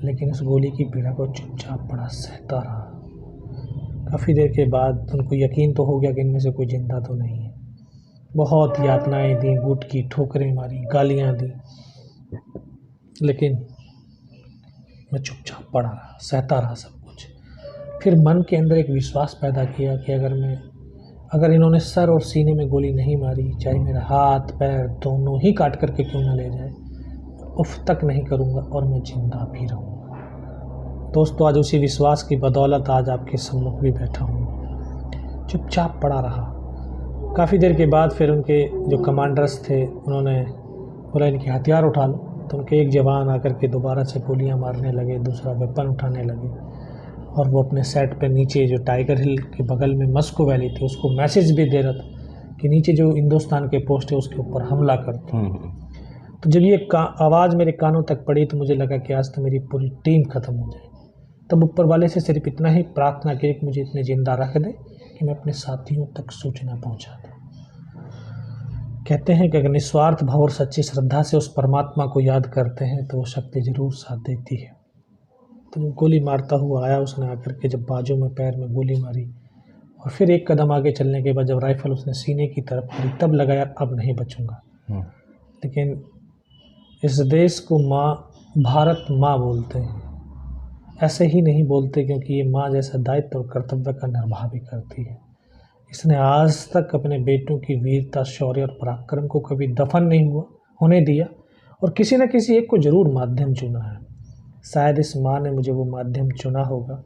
लेकिन उस गोली की पीड़ा को चुपचाप पड़ा सहता रहा। काफ़ी देर के बाद उनको यकीन तो हो गया कि इनमें से कोई ज़िंदा तो नहीं है। बहुत यातनाएं दी, बूट की ठोकरें मारी, गालियाँ दी, लेकिन मैं चुपचाप पड़ा रहा, सहता रहा सब कुछ। फिर मन के अंदर एक विश्वास पैदा किया कि अगर इन्होंने सर और सीने में गोली नहीं मारी, चाहे मेरा हाथ पैर दोनों ही काट करके क्यों न ले जाए, उफ तक नहीं करूँगा और मैं जिंदा भी रहूँगा। दोस्तों, आज उसी विश्वास की बदौलत आज आपके सम्मुख भी बैठा हूँ। चुपचाप पड़ा रहा। काफ़ी देर के बाद फिर उनके जो कमांडर्स थे उन्होंने बोला इनके हथियार उठा लो, तो उनके एक जवान आकर के दोबारा से गोलियां मारने लगे, दूसरा वेपन उठाने लगे, और वो अपने सेट पे नीचे जो टाइगर हिल के बगल में मस्को वैली थी उसको मैसेज भी दे रहा था कि नीचे जो हिंदुस्तान के पोस्ट है उसके ऊपर हमला कर दो। तो जब ये आवाज़ मेरे कानों तक पड़ी तो मुझे लगा कि आज तो मेरी पूरी टीम ख़त्म हो जाएगी। तब ऊपर वाले से सिर्फ इतना ही प्रार्थना की कि मुझे इतने ज़िंदा रख दे कि मैं अपने साथियों तक सूचना पहुंचा दूं। कहते हैं कि अगर निस्वार्थ भाव और सच्ची श्रद्धा से उस परमात्मा को याद करते हैं तो वो शक्ति ज़रूर साथ देती है। तो वो गोली मारता हुआ आया, उसने आकर के जब बाजू में पैर में गोली मारी और फिर एक कदम आगे चलने के बाद जब राइफ़ल उसने सीने की तरफ करी तब लगा यार अब नहीं बचूंगा। लेकिन इस देश को माँ, भारत माँ बोलते हैं, ऐसे ही नहीं बोलते क्योंकि ये माँ जैसा दायित्व और कर्तव्य का निर्वाह भी करती है। इसने आज तक अपने बेटों की वीरता, शौर्य और पराक्रम को कभी दफन नहीं होने दिया और किसी न किसी एक को ज़रूर माध्यम चुना है। शायद इस माँ ने मुझे वो माध्यम चुना होगा।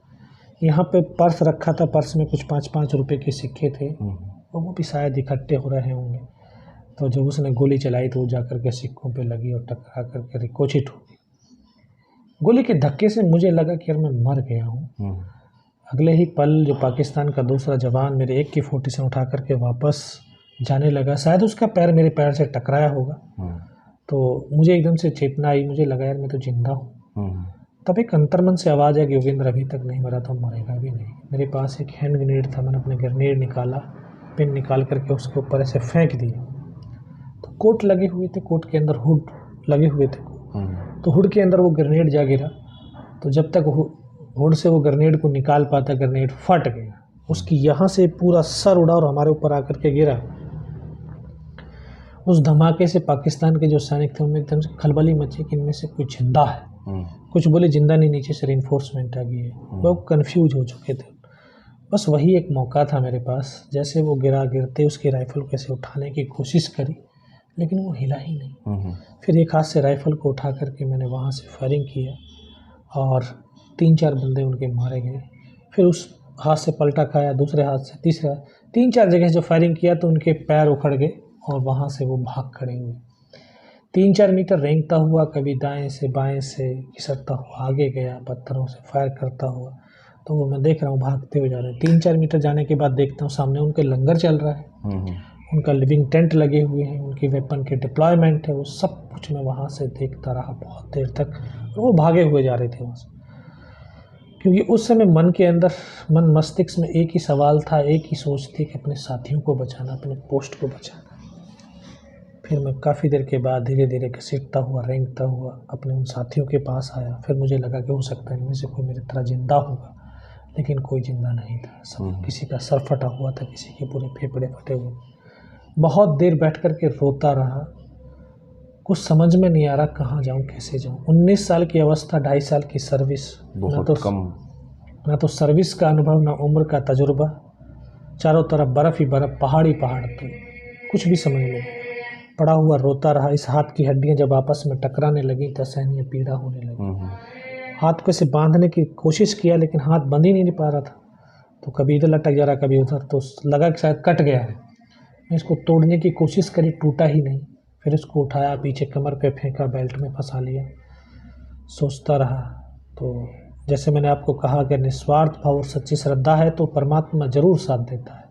यहाँ पे पर्स रखा था, पर्स में कुछ 5-5 रुपए के सिक्के थे और वो भी शायद इकट्ठे हो रहे होंगे। तो जब उसने गोली चलाई तो वो जाकर के सिक्कों पे लगी और टकरा करके रिकोचित हो गई। गोली के धक्के से मुझे लगा कि यार मैं मर गया हूँ। अगले ही पल जो पाकिस्तान का दूसरा जवान मेरे AK-47 उठा करके वापस जाने लगा, शायद उसका पैर मेरे पैर से टकराया होगा। तो मुझे एकदम से चेतना आई, मुझे लगा यार मैं तो जिंदा हूँ। तब एक अंतर्मन से आवाज़ आई कि योगेंद्र अभी तक नहीं मरा तो मरेगा भी नहीं। मेरे पास एक हैंड ग्रेनेड था, मैंने अपने ग्रेनेड निकाला, पिन निकाल करके उसके ऊपर ऐसे फेंक दिया। तो कोट लगे हुए थे, कोट के अंदर हुड लगे हुए थे, तो हुड के अंदर वो ग्रेनेड जा गिरा। तो जब तक हुड से वो ग्रेनेड को निकाल पाता, ग्रेनेड फट गया, उसकी यहाँ से पूरा सर उड़ा और हमारे ऊपर आकर के गिरा। उस धमाके से पाकिस्तान के जो सैनिक थे उनमें एकदम से खलबली मची कि इनमें से कोई जिंदा है। कुछ बोले जिंदा नहीं, नीचे से रेनफोर्समेंट आ गई है। वो कंफ्यूज हो चुके थे। बस वही एक मौका था मेरे पास। जैसे वो गिरते उसकी राइफ़ल को ऐसे उठाने की कोशिश करी, लेकिन वो हिला ही नहीं। फिर एक हाथ से राइफ़ल को उठा करके मैंने वहाँ से फायरिंग किया और 3-4 बंदे उनके मारे गए। फिर उस हाथ से पलटा खाया, दूसरे हाथ से, तीसरा, 3-4 जगह जो फायरिंग किया तो उनके पैर उखड़ गए और वहाँ से वो भाग खड़े हुए। 3-4 मीटर रेंगता हुआ, कभी दाएं से बाएं से खिसकता हुआ आगे गया, पत्थरों से फायर करता हुआ। तो वो मैं देख रहा हूँ भागते हुए जा रहे हैं। 3-4 मीटर जाने के बाद देखता हूँ सामने उनके लंगर चल रहा है, उनका लिविंग टेंट लगे हुए हैं, उनकी वेपन के डिप्लॉयमेंट है, वो सब कुछ मैं वहाँ से देखता रहा बहुत देर तक। और वो भागे हुए जा रहे थे वहाँ से, क्योंकि उस समय मन के अंदर, मन मस्तिष्क में एक ही सवाल था, एक ही सोच थी कि अपने साथियों को बचाना, अपने पोस्ट को बचाना। फिर मैं काफ़ी देर के बाद धीरे धीरे घसीटता हुआ, रेंगता हुआ अपने उन साथियों के पास आया। फिर मुझे लगा कि हो सकता है इनमें से कोई मेरी तरह जिंदा होगा, लेकिन कोई जिंदा नहीं था। सब किसी का सर फटा हुआ था, किसी के पूरे फेफड़े फटे हुए। बहुत देर बैठ कर के रोता रहा, कुछ समझ में नहीं आ रहा कहाँ जाऊँ, कैसे जाऊँ। 19 साल की अवस्था, 2.5 साल की सर्विस, ना तो सर्विस का अनुभव, ना उम्र का तजुर्बा। चारों तरफ बर्फ़ ही बर्फ़, पहाड़ी पहाड़, तो कुछ भी समझ में नहीं। पड़ा हुआ रोता रहा। इस हाथ की हड्डियाँ जब आपस में टकराने लगी तो असहनीय पीड़ा होने लगी। हाथ को ऐसे बांधने की कोशिश किया, लेकिन हाथ बंध ही नहीं पा रहा था। तो कभी इधर लटक जा रहा, कभी उधर। तो लगा कि शायद कट गया है। मैं इसको तोड़ने की कोशिश करी, टूटा ही नहीं। फिर इसको उठाया, पीछे कमर पे फेंका, बेल्ट में फंसा लिया। सोचता रहा। तो जैसे मैंने आपको कहा कि निस्वार्थ भाव और सच्ची श्रद्धा है तो परमात्मा ज़रूर साथ देता है।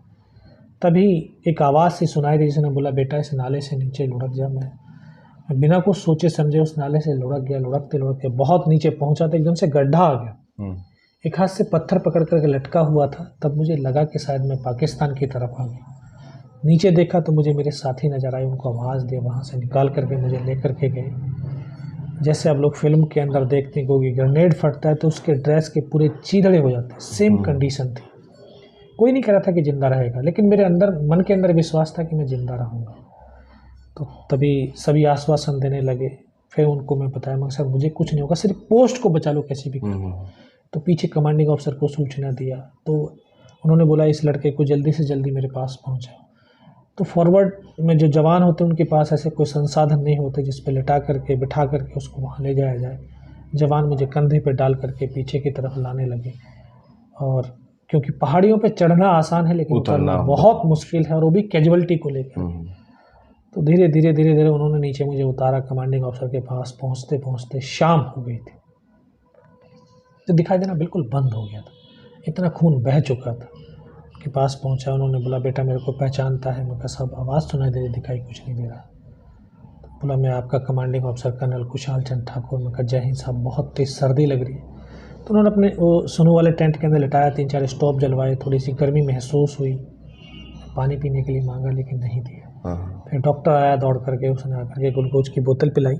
तभी एक आवाज़ सी सुनाई दी, जिसने बोला बेटा इस नाले से नीचे लुढ़क जा। मैं बिना कुछ सोचे समझे उस नाले से लुढ़क गया। लुढ़कते लुढ़कते बहुत नीचे पहुंचा तो एकदम से गड्ढा आ गया। एक हाथ से पत्थर पकड़ करके लटका हुआ था। तब मुझे लगा कि शायद मैं पाकिस्तान की तरफ आ गया। नीचे देखा तो मुझे मेरे साथी नज़र आए, उनको आवाज़ दी, वहाँ से निकाल करके मुझे लेकर के गए। जैसे आप लोग फिल्म के अंदर देखते हैं क्योंकि ग्रेनेड फटता है तो उसके ड्रेस के पूरे चीदड़े हो जाते हैं। सेम कंडीशन थी। कोई नहीं कह रहा था कि ज़िंदा रहेगा, लेकिन मेरे अंदर मन के अंदर विश्वास था कि मैं ज़िंदा रहूँगा। तो तभी सभी आश्वासन देने लगे। फिर उनको मैं बताया मगर सर मुझे कुछ नहीं होगा, सिर्फ पोस्ट को बचा लो कैसे भी करके। तो पीछे कमांडिंग ऑफिसर को सूचना दिया तो उन्होंने बोला इस लड़के को जल्दी से जल्दी मेरे पास पहुँचाओ। तो फॉरवर्ड में जो जवान होते हैं उनके पास ऐसे कोई संसाधन नहीं होते जिस पे लिटा करके बिठा करके उसको वहाँ ले जाया जाए। जवान मुझे कंधे पे डाल करके पीछे की तरफ लाने लगे। और क्योंकि पहाड़ियों पे चढ़ना आसान है लेकिन उतरना बहुत मुश्किल है, और वो भी कैजुअलिटी को लेकर। तो धीरे धीरे उन्होंने नीचे मुझे उतारा। कमांडिंग ऑफिसर के पास पहुँचते पहुँचते शाम हो गई थी। तो दिखाई देना बिल्कुल बंद हो गया था, इतना खून बह चुका था। के पास पहुंचा, उन्होंने बोला बेटा मेरे को पहचानता है? मैं कहा साहब आवाज़ सुनाई दे रही, दिखाई कुछ नहीं दे रहा। तो बोला मैं आपका commanding officer colonel Kushal Chand Thakur. मैं कहा जय हिंद साहब, बहुत तेज़ सर्दी लग रही है। तो उन्होंने अपने वो सुनो वाले टेंट के अंदर लिटाया, 3-4 स्टोव जलवाए, थोड़ी सी गर्मी महसूस हुई। पानी पीने के लिए मांगा लेकिन नहीं दिया। फिर डॉक्टर आया दौड़ करके, उसने आकर के ग्लूकोज की बोतल पिलाई।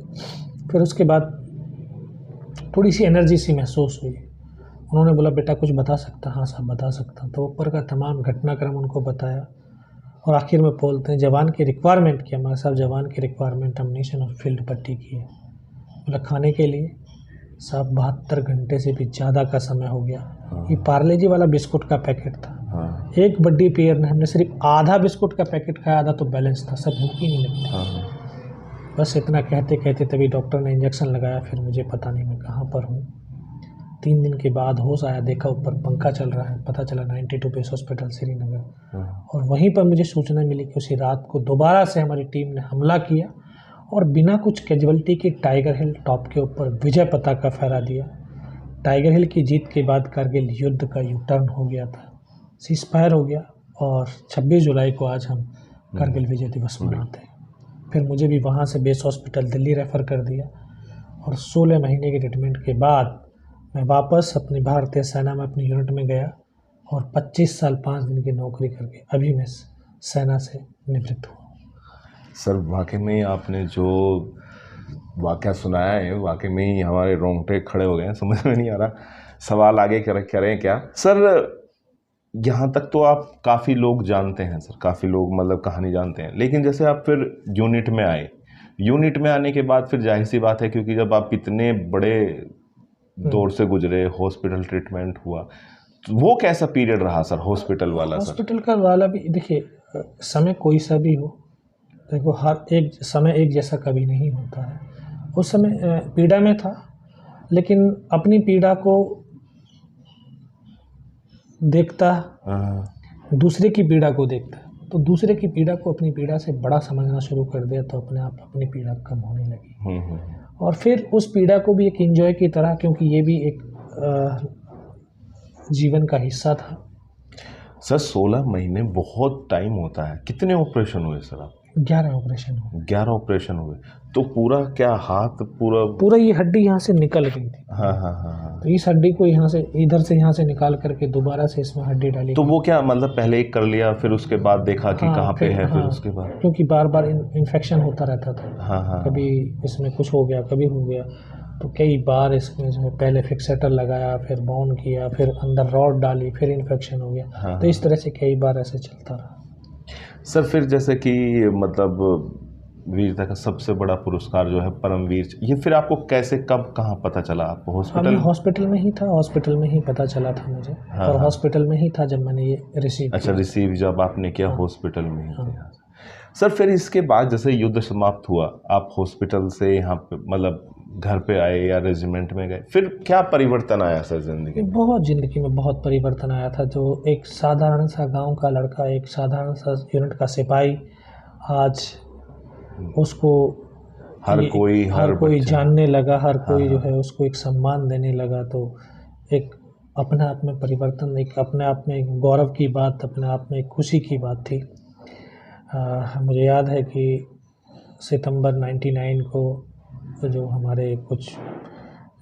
फिर उसके बाद थोड़ी सी एनर्जी सी महसूस हुई। उन्होंने बोला बेटा कुछ बता सकता? हाँ साहब बता सकता। तो ऊपर का तमाम घटनाक्रम उनको बताया और आखिर में बोलते हैं जवान की रिक्वायरमेंट किया। मैं साहब जवान की रिक्वायरमेंट एम्युनिशन और फील्ड पट्टी की है। बोला खाने के लिए? साहब 72 घंटे से भी ज़्यादा का समय हो गया। ये पार्ले जी वाला बिस्कुट का पैकेट था। एक बड्डी पेयर ने हमने सिर्फ आधा बिस्कुट का पैकेट खाया, आधा तो बैलेंस था। सब भूख ही नहीं लगती। बस इतना कहते कहते तभी डॉक्टर ने इंजेक्शन लगाया। फिर मुझे पता नहीं मैं कहाँ पर हूँ। 3 दिन के बाद होश आया, देखा ऊपर पंखा चल रहा है। पता चला 92 बेस हॉस्पिटल श्रीनगर। और वहीं पर मुझे सूचना मिली कि उसी रात को दोबारा से हमारी टीम ने हमला किया और बिना कुछ कैजुअलिटी के टाइगर हिल टॉप के ऊपर विजय पताका फहरा दिया। टाइगर हिल की जीत के बाद कारगिल युद्ध का यू टर्न हो गया था, सीज़फायर हो गया और 26 जुलाई को आज हम कारगिल विजय दिवस मनाते हैं। फिर मुझे भी वहाँ से बेस हॉस्पिटल दिल्ली रेफ़र कर दिया और 16 महीने के ट्रीटमेंट के बाद मैं वापस अपनी भारतीय सेना में अपनी यूनिट में गया और 25 साल 5 दिन की नौकरी करके अभी मैं सेना से निवृत्त हुआ। सर वाकई में आपने जो वाक़या सुनाया है वाकई में ही हमारे रोंगटे खड़े हो गए हैं। समझ में नहीं आ रहा सवाल आगे करें क्या। सर यहाँ तक तो आप काफ़ी लोग जानते हैं सर, काफ़ी लोग मतलब कहानी जानते हैं, लेकिन जैसे आप फिर यूनिट में आए, यूनिट में आने के बाद फिर जाहिर सी बात है क्योंकि जब आप इतने बड़े दौर से गुजरे, हॉस्पिटल ट्रीटमेंट हुआ, तो वो कैसा पीरियड रहा सर हॉस्पिटल वाला? हॉस्पिटल का वाला भी देखिए, समय कोई सा भी हो, देखो हर एक समय एक जैसा कभी नहीं होता है। उस समय पीड़ा में था, लेकिन अपनी पीड़ा को देखता, दूसरे की पीड़ा को देखता, तो दूसरे की पीड़ा को अपनी पीड़ा से बड़ा समझना शुरू कर दिया, तो अपने आप अपनी पीड़ा कम होने लगी। और फिर उस पीड़ा को भी एक एंजॉय की तरह, क्योंकि ये भी एक जीवन का हिस्सा था। सर 16 महीने बहुत टाइम होता है। कितने ऑपरेशन हुए सर आप? 11 ऑपरेशन हुए। 11 ऑपरेशन हुए, तो पूरा क्या हाथ पूरा ये हड्डी यहाँ से निकल गई थी। हाँ। तो इस हड्डी को यहाँ से इधर से यहाँ से निकाल करके दोबारा से इसमें हड्डी डाली। तो वो क्या मतलब पहले एक कर लिया फिर उसके बाद देखा कि कहाँ पे है, फिर उसके बाद क्योंकि बार बार इन्फेक्शन होता रहता था। हाँ। कभी इसमें कुछ हो गया, कभी हो गया, तो कई बार इसमें जो है पहले फिक्सेटर लगाया, फिर बाउंड किया, फिर अंदर रॉड डाली, फिर इन्फेक्शन हो गया। तो इस तरह से कई बार ऐसे चलता रहा। सर फिर जैसे कि मतलब वीरता का सबसे बड़ा पुरस्कार जो है परमवीर, ये फिर आपको कैसे कब कहाँ पता चला? आपको हॉस्पिटल में ही था, हॉस्पिटल में ही पता चला था मुझे। और हॉस्पिटल में ही था जब मैंने ये रिसीव अच्छा रिसीव जब आपने किया हॉस्पिटल में ही था। सर फिर इसके बाद जैसे युद्ध समाप्त हुआ, आप हॉस्पिटल से यहाँ पे मतलब घर पे आए या रेजिमेंट में गए, फिर क्या परिवर्तन आया सर जिंदगी में? ज़िंदगी में बहुत परिवर्तन आया था। जो एक साधारण सा गांव का लड़का, एक साधारण सा यूनिट का सिपाही, आज उसको हर कोई जानने लगा, हर कोई जो है उसको एक सम्मान देने लगा। तो एक अपने आप में परिवर्तन, एक अपने आप में एक गौरव की बात, अपने आप में एक खुशी की बात थी। मुझे याद है कि सितंबर 99 को जो हमारे कुछ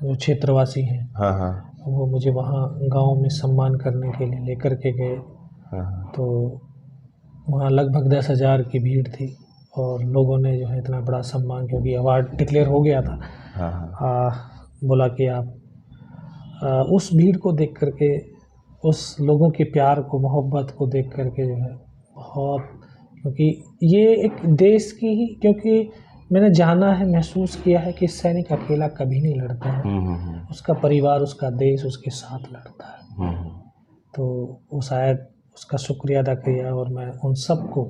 जो क्षेत्रवासी हैं, हाँ हाँ वो मुझे वहाँ गांव में सम्मान करने के लिए लेकर के गए। हाँ तो वहाँ लगभग 10,000 की भीड़ थी और लोगों ने जो है इतना बड़ा सम्मान, क्योंकि अवार्ड डिक्लेयर हो गया था, हाँ बोला कि आप उस भीड़ को देख करके, उस लोगों के प्यार को, मोहब्बत को देख करके जो है बहुत, क्योंकि ये एक देश की ही, क्योंकि मैंने जाना है, महसूस किया है कि सैनिक अकेला कभी नहीं लड़ता है, उसका परिवार, उसका देश उसके साथ लड़ता है। तो वो शायद उसका शुक्रिया अदा किया और मैं उन सबको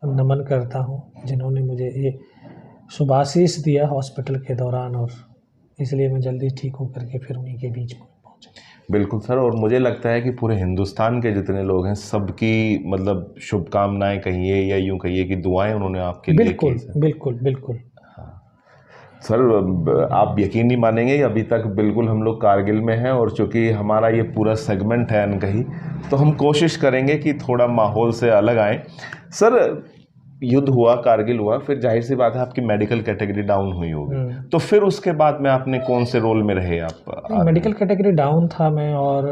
नमन करता हूँ जिन्होंने मुझे ये शुभाशीष दिया हॉस्पिटल के दौरान, और इसलिए मैं जल्दी ठीक होकर के फिर उन्हीं के बीच में पहुँचा। बिल्कुल सर, और मुझे लगता है कि पूरे हिंदुस्तान के जितने लोग हैं सबकी मतलब शुभकामनाएं कहिए या यूं कहिए कि दुआएं उन्होंने आपके लिए की। बिल्कुल बिल्कुल। सर आप यकीन नहीं मानेंगे, अभी तक बिल्कुल हम लोग कारगिल में हैं, और चूँकि हमारा ये पूरा सेगमेंट है अनकही, तो हम कोशिश करेंगे कि थोड़ा माहौल से अलग आएँ। सर युद्ध हुआ, कारगिल हुआ, फिर जाहिर सी बात है आपकी मेडिकल कैटेगरी डाउन हुई होगी, तो फिर उसके बाद में आपने कौन से रोल में रहे आप? मेडिकल कैटेगरी डाउन था मैं, और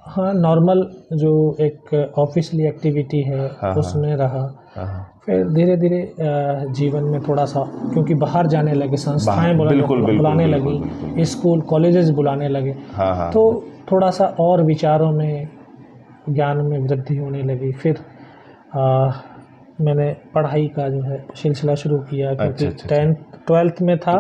हाँ नॉर्मल जो एक ऑफिशियली एक्टिविटी है उसमें रहा। फिर धीरे धीरे जीवन में थोड़ा सा, क्योंकि बाहर जाने लगे, संस्थाएं बुलाने लगी, स्कूल कॉलेजेस बुलाने लगे, तो थोड़ा सा और विचारों में, ज्ञान में वृद्धि होने लगी। फिर मैंने पढ़ाई का जो है सिलसिला शुरू किया, क्योंकि 12th में था,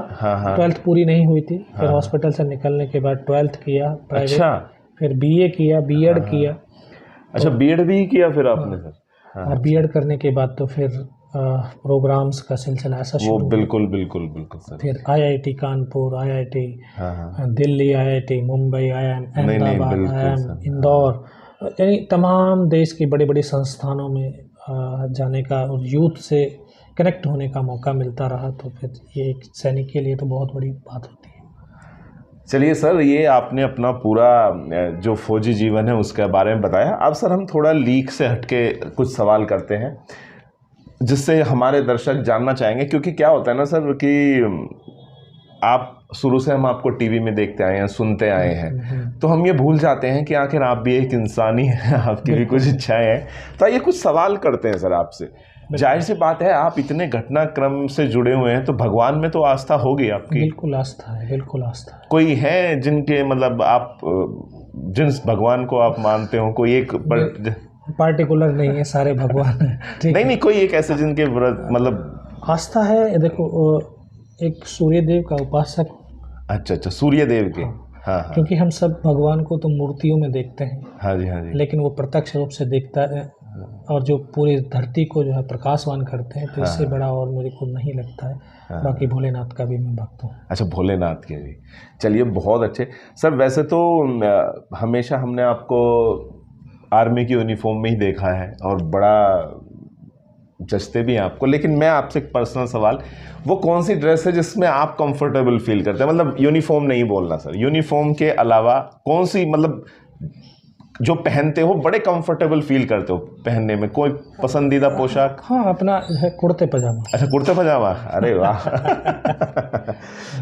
12th पूरी नहीं हुई थी। फिर हॉस्पिटल से निकलने के बाद 12th किया प्राइवेट, फिर BA किया, B.Ed किया। अच्छा, B.Ed भी किया फिर आपने? सर और B.Ed करने के बाद तो फिर प्रोग्राम्स का सिलसिला ऐसा शुरू। बिल्कुल बिल्कुल बिल्कुल सर। फिर IIT Kanpur, IIT Delhi, IIT Mumbai, IIM Ahmedabad, IIM Indore, यानी तमाम देश की बड़ी बड़ी संस्थानों में जाने का और यूथ से कनेक्ट होने का मौका मिलता रहा। तो फिर ये एक सैनिक के लिए तो बहुत बड़ी बात होती है। चलिए सर, ये आपने अपना पूरा जो फौजी जीवन है उसके बारे में बताया। अब सर हम थोड़ा लीक से हटके कुछ सवाल करते हैं जिससे हमारे दर्शक जानना चाहेंगे, क्योंकि क्या होता है ना सर कि आप शुरू से हम आपको टीवी में देखते आए हैं, सुनते आए हैं, तो हम ये भूल जाते हैं कि आखिर आप भी एक इंसान ही हैं, आपकी भी कुछ इच्छाएं हैं। तो ये कुछ सवाल करते हैं सर आपसे। जाहिर सी बात है, आप इतने घटनाक्रम से जुड़े हुए हैं, तो भगवान में तो आस्था होगी आपकी? बिल्कुल आस्था है, बिल्कुल आस्था है। कोई है जिनके मतलब आप जिन भगवान को आप मानते हो? कोई एक पार्टिकुलर नहीं है, सारे भगवान है। नहीं, कोई एक ऐसे जिनके मतलब आस्था है। देखो, एक सूर्य देव का उपासक। अच्छा, सूर्य देव के। हाँ। क्योंकि हम सब भगवान को तो मूर्तियों में देखते हैं। हाँ जी। लेकिन वो प्रत्यक्ष रूप से देखता है, और जो पूरी धरती को जो है प्रकाशवान करते हैं, तो इससे बड़ा और मेरे को नहीं लगता है। बाकी भोलेनाथ का भी मैं भक्त हूँ। अच्छा, भोलेनाथ के भी। चलिए, बहुत अच्छे सर। वैसे तो हमेशा हमने आपको आर्मी की यूनिफॉर्म में ही देखा है और बड़ा जचते भी हैं आपको, लेकिन मैं आपसे एक पर्सनल सवाल, वो कौन सी ड्रेस है जिसमें आप कंफर्टेबल फील करते हैं? मतलब यूनिफॉर्म नहीं बोलना सर, यूनिफॉर्म के अलावा कौन सी, मतलब जो पहनते हो बड़े कंफर्टेबल फील करते हो पहनने में, कोई पसंदीदा पोशाक? हाँ, अपना है कुर्ते पजामा। अच्छा, कुर्ते पजामा, अरे वाह।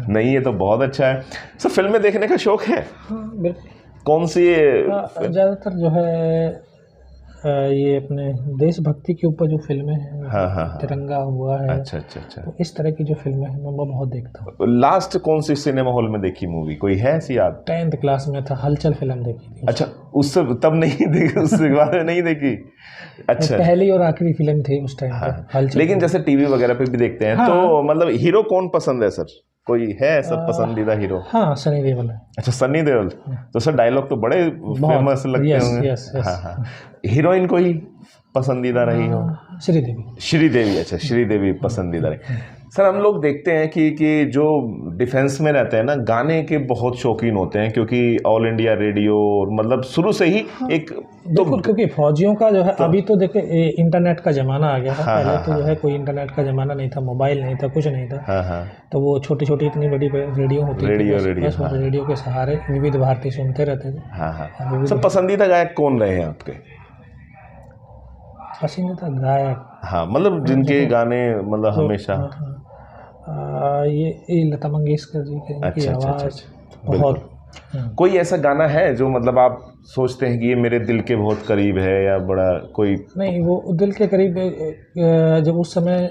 नहीं, ये तो बहुत अच्छा है सर। फिल्में देखने का शौक है? हाँ, बिल्कुल। कौन सी? ज़्यादातर जो है ये अपने देशभक्ति के ऊपर जो फिल्में हैं, तिरंगा हुआ है। अच्छा। तो इस तरह की जो फिल्में हैं मैं बहुत देखता हूँ। लास्ट कौन सी सिनेमा हॉल में देखी मूवी कोई है ऐसी याद? 10th क्लास में था, हलचल फिल्म देखी थी। अच्छा, उससे तब नहीं देखी, उसके बाद में नहीं देखी? अच्छा, पहली और आखिरी फिल्म थी उस टाइम पे हलचल। लेकिन जैसे टीवी वगैरह पे भी देखते हैं, तो मतलब हीरो कौन पसंद है सर? कोई है सब पसंदीदा हीरो? हाँ, सनी देओल है। अच्छा, सनी देओल। तो सर डायलॉग तो बड़े फेमस लगते होंगे। हाँ। हीरोइन कोई पसंदीदा रही हो? श्रीदेवी। अच्छा, श्रीदेवी पसंदीदा रही। सर हम लोग देखते हैं कि जो डिफेंस में रहते हैं ना, गाने के बहुत शौकीन होते हैं, क्योंकि ऑल इंडिया रेडियो मतलब शुरू से ही एक तो क्योंकि फौजियों का जो है अभी तो देखिए इंटरनेट का ज़माना आ गया है। हाँ, पहले हाँ, तो जो है कोई इंटरनेट का ज़माना नहीं था, मोबाइल नहीं था, कुछ नहीं था। हाँ हाँ तो वो छोटी छोटी इतनी बड़ी रेडियो होती थी, बस हाँ। रेडियो के सहारे विविध भारती सुनते रहते थे। हाँ हाँ। सर पसंदीदा गायक कौन रहे हैं आपके? पसंदीदा गायक, हाँ मतलब जिनके गाने मतलब हमेशा। ये लता मंगेशकर जी की अच्छा, आवाज़ बहुत। कोई ऐसा गाना है जो मतलब आप सोचते हैं कि ये मेरे दिल के बहुत करीब है, या बड़ा कोई? नहीं, वो दिल के करीब जब उस समय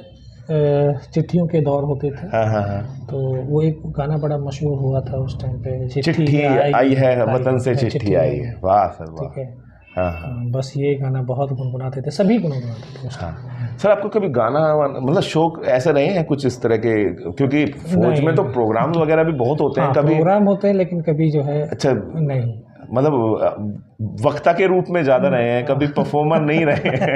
चिट्ठियों के दौर होते थे। हाँ हाँ हाँ। तो वो एक गाना बड़ा मशहूर हुआ था उस टाइम पे, चिट्ठी आई है वतन से, चिट्ठी आई है। वाह सर वाह। ठीक है। हाँ हाँ। बस ये गाना बहुत गुनगुनाते थे, सभी गुनगुनाते थे। हाँ सर, आपको कभी गाना मतलब शौक ऐसे रहे हैं कुछ इस तरह के? क्योंकि फौज में तो प्रोग्राम वगैरह भी बहुत होते हैं। कभी प्रोग्राम होते हैं, लेकिन कभी जो है अच्छा नहीं, मतलब वक्ता के रूप में ज़्यादा रहे हैं, कभी परफॉर्मर नहीं रहे हैं।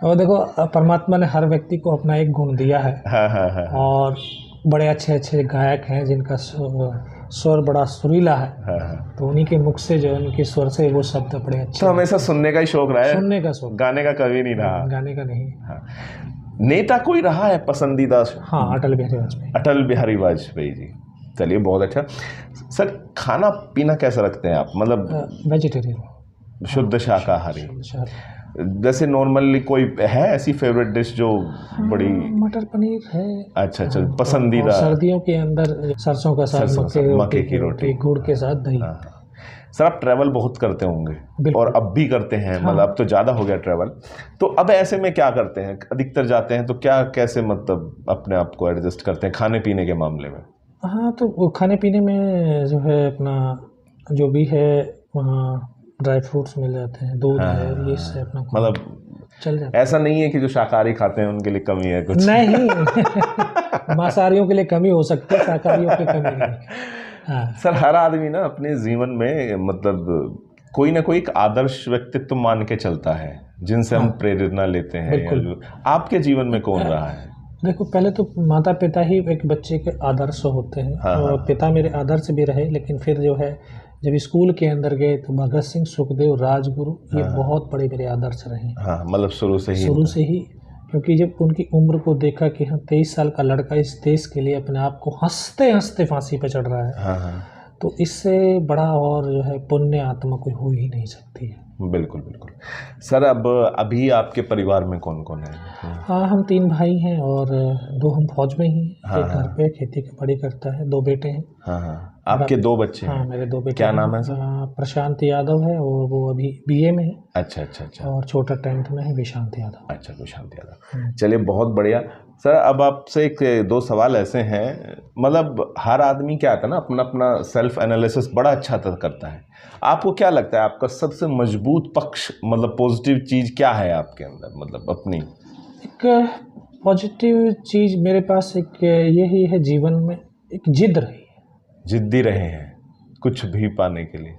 और देखो, परमात्मा ने हर व्यक्ति को अपना एक गुण दिया है। हाँ हाँ हाँ। और बड़े अच्छे अच्छे गायक हैं जिनका स्वर बड़ा सुरीला है। हाँ हाँ। तो उन्हीं के मुख से जो उनके स्वर से वो शब्द बड़े अच्छे। तो हमेशा सुनने का ही शौक रहा है? सुनने का शौक, गाने का कभी नहीं रहा? गाने का नहीं। हाँ। नेता कोई रहा है पसंदीदा? हाँ, अटल बिहारी वाजपेयी। अटल बिहारी वाजपेयी जी, चलिए बहुत अच्छा। सर खाना पीना कैसा रखते हैं आप? मतलब वेजिटेरियन, शुद्ध शाकाहारी? जैसे नॉर्मली कोई है ऐसी फेवरेट डिश जो बड़ी? मटर पनीर है। अच्छा अच्छा, पसंदीदा। सर्दियों के अंदर सरसों का साग, मक्के की रोटी, गुड़ के साथ दही। सर आप ट्रैवल बहुत करते होंगे, और अब भी करते हैं। हाँ। मतलब अब तो ज़्यादा हो गया ट्रैवल, तो अब ऐसे में क्या करते हैं? अधिकतर जाते हैं तो क्या, कैसे मतलब अपने आप को एडजस्ट करते हैं खाने पीने के मामले में? हाँ, तो खाने पीने में जो है अपना जो भी है वहाँ ड्राई फ्रूट्स मिल जाते हैं, दूध है, ये से अपना मतलब चल जाता है। ऐसा नहीं है कि जो शाकाहारी खाते हैं उनके लिए कमी है कुछ? नहीं। मांसाहारियों के लिए कमी हो सकती है, शाकाहारियों की कमी नहीं। हाँ। सर हर आदमी ना अपने जीवन में मतलब कोई ना कोई एक आदर्श व्यक्तित्व मान के चलता है, जिनसे हम प्रेरणा लेते हैं। या जो आपके जीवन में कौन रहा है? देखो, पहले तो माता पिता ही एक बच्चे के आदर्श होते हैं। हाँ, और पिता मेरे आदर्श भी रहे, लेकिन फिर जो है जब स्कूल के अंदर गए तो भगत सिंह, सुखदेव, राजगुरु, ये बहुत बड़े मेरे आदर्श रहे। हाँ, मतलब शुरू से ही। क्योंकि जब उनकी उम्र को देखा कि हाँ 23 साल का लड़का इस देश के लिए अपने आप को हंसते हंसते फांसी पर चढ़ रहा है। हाँ। तो इससे बड़ा और जो है पुण्य आत्मा कोई हो ही नहीं सकती है। बिल्कुल बिल्कुल। सर अब अभी आपके परिवार में कौन कौन है? हाँ, हम 3 भाई हैं और 2 हम फौज में ही। एक घर पे खेती की पढ़ाई करता है, 2 बेटे हैं। हाँ। आपके 2 बच्चे हैं? हाँ, मेरे 2 बेटे। क्या नाम है सर? प्रशांत यादव है और वो अभी BA में है। अच्छा। और छोटा 10th में है, विशांत यादव। अच्छा, विशांत यादव। चलिए बहुत बढ़िया। सर अब आपसे 2 सवाल ऐसे हैं, मतलब हर आदमी क्या आता है ना, अपना अपना सेल्फ एनालिसिस बड़ा अच्छा करता है। आपको क्या लगता है आपका सबसे मजबूत पक्ष, मतलब पॉजिटिव चीज़ क्या है आपके अंदर? मतलब अपनी एक पॉजिटिव चीज़ मेरे पास एक यही है, जीवन में एक जिद रही है। जिद्दी रहे हैं कुछ भी पाने के लिए।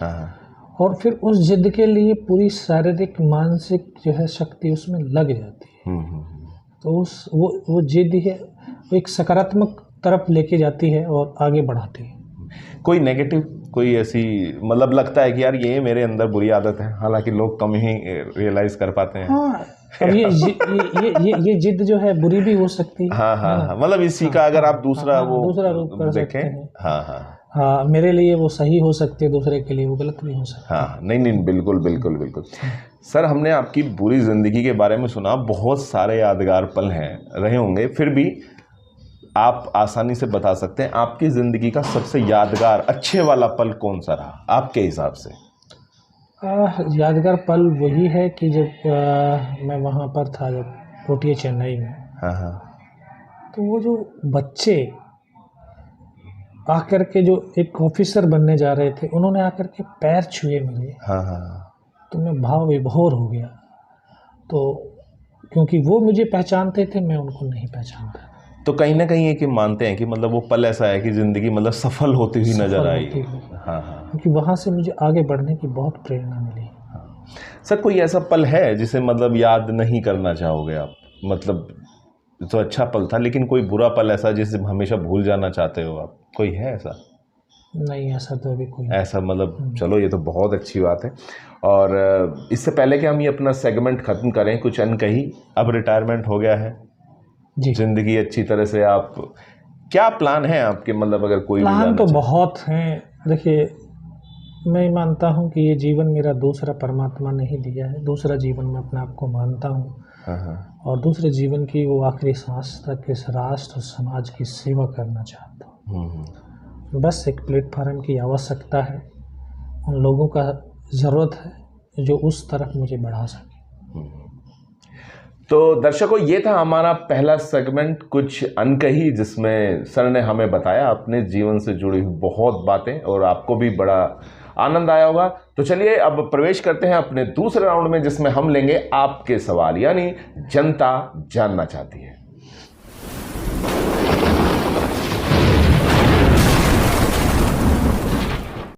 हाँ। और फिर उस जिद के लिए पूरी शारीरिक मानसिक जो है शक्ति उसमें लग जाती है। तो वो जिद है, वो एक सकारात्मक तरफ लेके जाती है और आगे बढ़ाती है। कोई नेगेटिव, कोई ऐसी मतलब लगता है कि यार ये मेरे अंदर बुरी आदत है, हालांकि लोग कम ही रियलाइज कर पाते हैं। हाँ, अब ये जिद जो है बुरी भी हो सकती है। हाँ। मतलब इसी का अगर आप दूसरा रूप कर देखें। सकते हैं। हाँ, मेरे लिए वो सही हो सकती है, दूसरे के लिए वो गलत भी हो सकती है। हाँ, नहीं, बिल्कुल। सर हमने आपकी पूरी ज़िंदगी के बारे में सुना, बहुत सारे यादगार पल हैं रहे होंगे, फिर भी आप आसानी से बता सकते हैं आपकी ज़िंदगी का सबसे यादगार अच्छे वाला पल कौन सा रहा आपके हिसाब से? यादगार पल वही है कि जब मैं वहाँ पर था, जब OTA चेन्नई में। हाँ। तो वो जो बच्चे आकर के जो एक ऑफिसर बनने जा रहे थे, उन्होंने आकर के पैर छुए मेरे। हाँ। तो मैं भाव विभोर हो गया। तो क्योंकि वो मुझे पहचानते थे, मैं उनको नहीं पहचानता। तो कहीं ना कहीं ये मानते हैं कि मतलब वो पल ऐसा है कि ज़िंदगी मतलब सफल होती हुई नज़र आई। हाँ। क्योंकि वहाँ से मुझे आगे बढ़ने की बहुत प्रेरणा मिली। सर कोई ऐसा पल है जिसे मतलब याद नहीं करना चाहोगे आप? मतलब तो अच्छा पल था, लेकिन कोई बुरा पल ऐसा जिसे हमेशा भूल जाना चाहते हो आप, कोई है ऐसा? नहीं, ऐसा तो अभी कोई नहीं। ऐसा मतलब चलो ये तो बहुत अच्छी बात है। और इससे पहले कि हम ये अपना सेगमेंट ख़त्म करें, कुछ अनकही, अब रिटायरमेंट हो गया है जी। ज़िंदगी अच्छी तरह से, आप क्या प्लान है आपके, मतलब अगर कोई भी प्लान तो चाहे? बहुत हैं। देखिए, मैं मानता हूँ कि ये जीवन मेरा दूसरा परमात्मा ने ही दिया है, दूसरा जीवन मैं अपने आप को मानता हूँ। हाँ हाँ। और दूसरे जीवन की वो आखिरी सांस तक इस राष्ट्र और समाज की सेवा करना चाहता हूँ। बस एक प्लेटफार्म की आवश्यकता है, उन लोगों का ज़रूरत है जो उस तरफ मुझे बढ़ा सके। तो दर्शकों, ये था हमारा पहला सेगमेंट, कुछ अनकही, जिसमें सर ने हमें बताया अपने जीवन से जुड़ी हुई बहुत बातें, और आपको भी बड़ा आनंद आया होगा। तो चलिए अब प्रवेश करते हैं अपने दूसरे राउंड में, जिसमें हम लेंगे आपके सवाल, यानी जनता जानना चाहती है।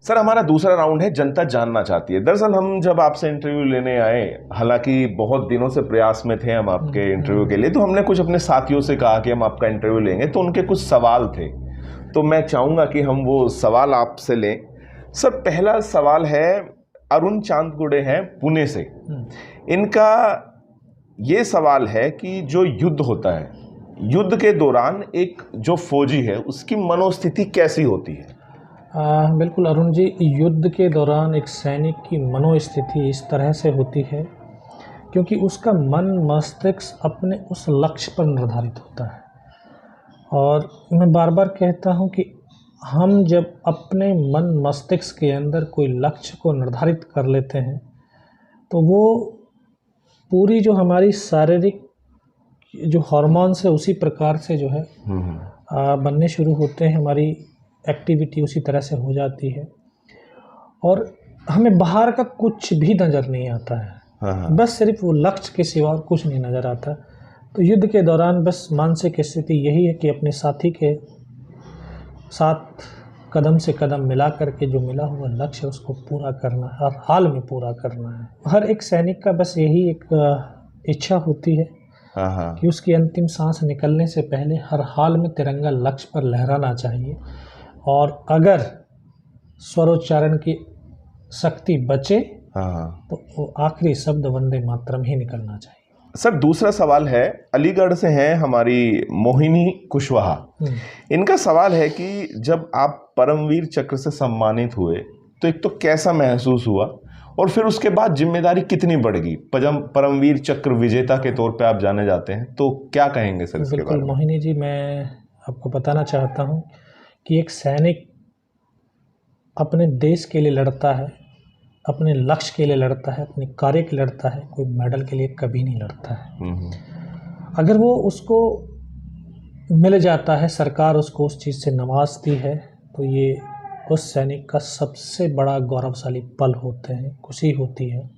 सर, हमारा दूसरा राउंड है जनता जानना चाहती है। दरअसल हम जब आपसे इंटरव्यू लेने आए, हालांकि बहुत दिनों से प्रयास में थे हम आपके इंटरव्यू के लिए, तो हमने कुछ अपने साथियों से कहा कि हम आपका इंटरव्यू लेंगे, तो उनके कुछ सवाल थे, तो मैं चाहूँगा कि हम वो सवाल आपसे लें। सर, पहला सवाल है, अरुण चांदगुड़े हैं पुणे से। इनका ये सवाल है कि जो युद्ध होता है, युद्ध के दौरान एक जो फौजी है उसकी मनोस्थिति कैसी होती है? बिल्कुल अरुण जी, युद्ध के दौरान एक सैनिक की मनोस्थिति इस तरह से होती है क्योंकि उसका मन मस्तिष्क अपने उस लक्ष्य पर निर्धारित होता है। और मैं बार बार कहता हूँ कि हम जब अपने मन मस्तिष्क के अंदर कोई लक्ष्य को निर्धारित कर लेते हैं तो वो पूरी जो हमारी शारीरिक जो हार्मोन्स है उसी प्रकार से जो है बनने शुरू होते हैं, हमारी एक्टिविटी उसी तरह से हो जाती है और हमें बाहर का कुछ भी नज़र नहीं आता है। बस सिर्फ वो लक्ष्य के सिवा और कुछ नहीं नज़र आता। तो युद्ध के दौरान बस मानसिक स्थिति यही है कि अपने साथी के साथ कदम से कदम मिला करके जो मिला हुआ लक्ष्य उसको पूरा करना है, हर हाल में पूरा करना है। हर एक सैनिक का बस यही एक इच्छा होती है कि उसकी अंतिम सांस निकलने से पहले हर हाल में तिरंगा लक्ष्य पर लहराना चाहिए और अगर स्वरोच्चारण की शक्ति बचे तो वो आखिरी शब्द वंदे मातरम ही निकलना चाहिए। सर, दूसरा सवाल है, अलीगढ़ से हैं हमारी मोहिनी कुशवाहा। इनका सवाल है कि जब आप परमवीर चक्र से सम्मानित हुए तो एक तो कैसा महसूस हुआ और फिर उसके बाद जिम्मेदारी कितनी बढ़ गई? परमवीर चक्र विजेता के तौर पे आप जाने जाते हैं, तो क्या कहेंगे सर इसके बारे में? मोहिनी जी, मैं आपको बताना चाहता हूँ कि एक सैनिक अपने देश के लिए लड़ता है, अपने लक्ष्य के लिए लड़ता है, अपने कार्य के लिए लड़ता है, कोई मेडल के लिए कभी नहीं लड़ता है। अगर वो उसको मिल जाता है, सरकार उसको उस चीज़ से नवाजती है, तो ये उस सैनिक का सबसे बड़ा गौरवशाली पल होते हैं, खुशी होती है।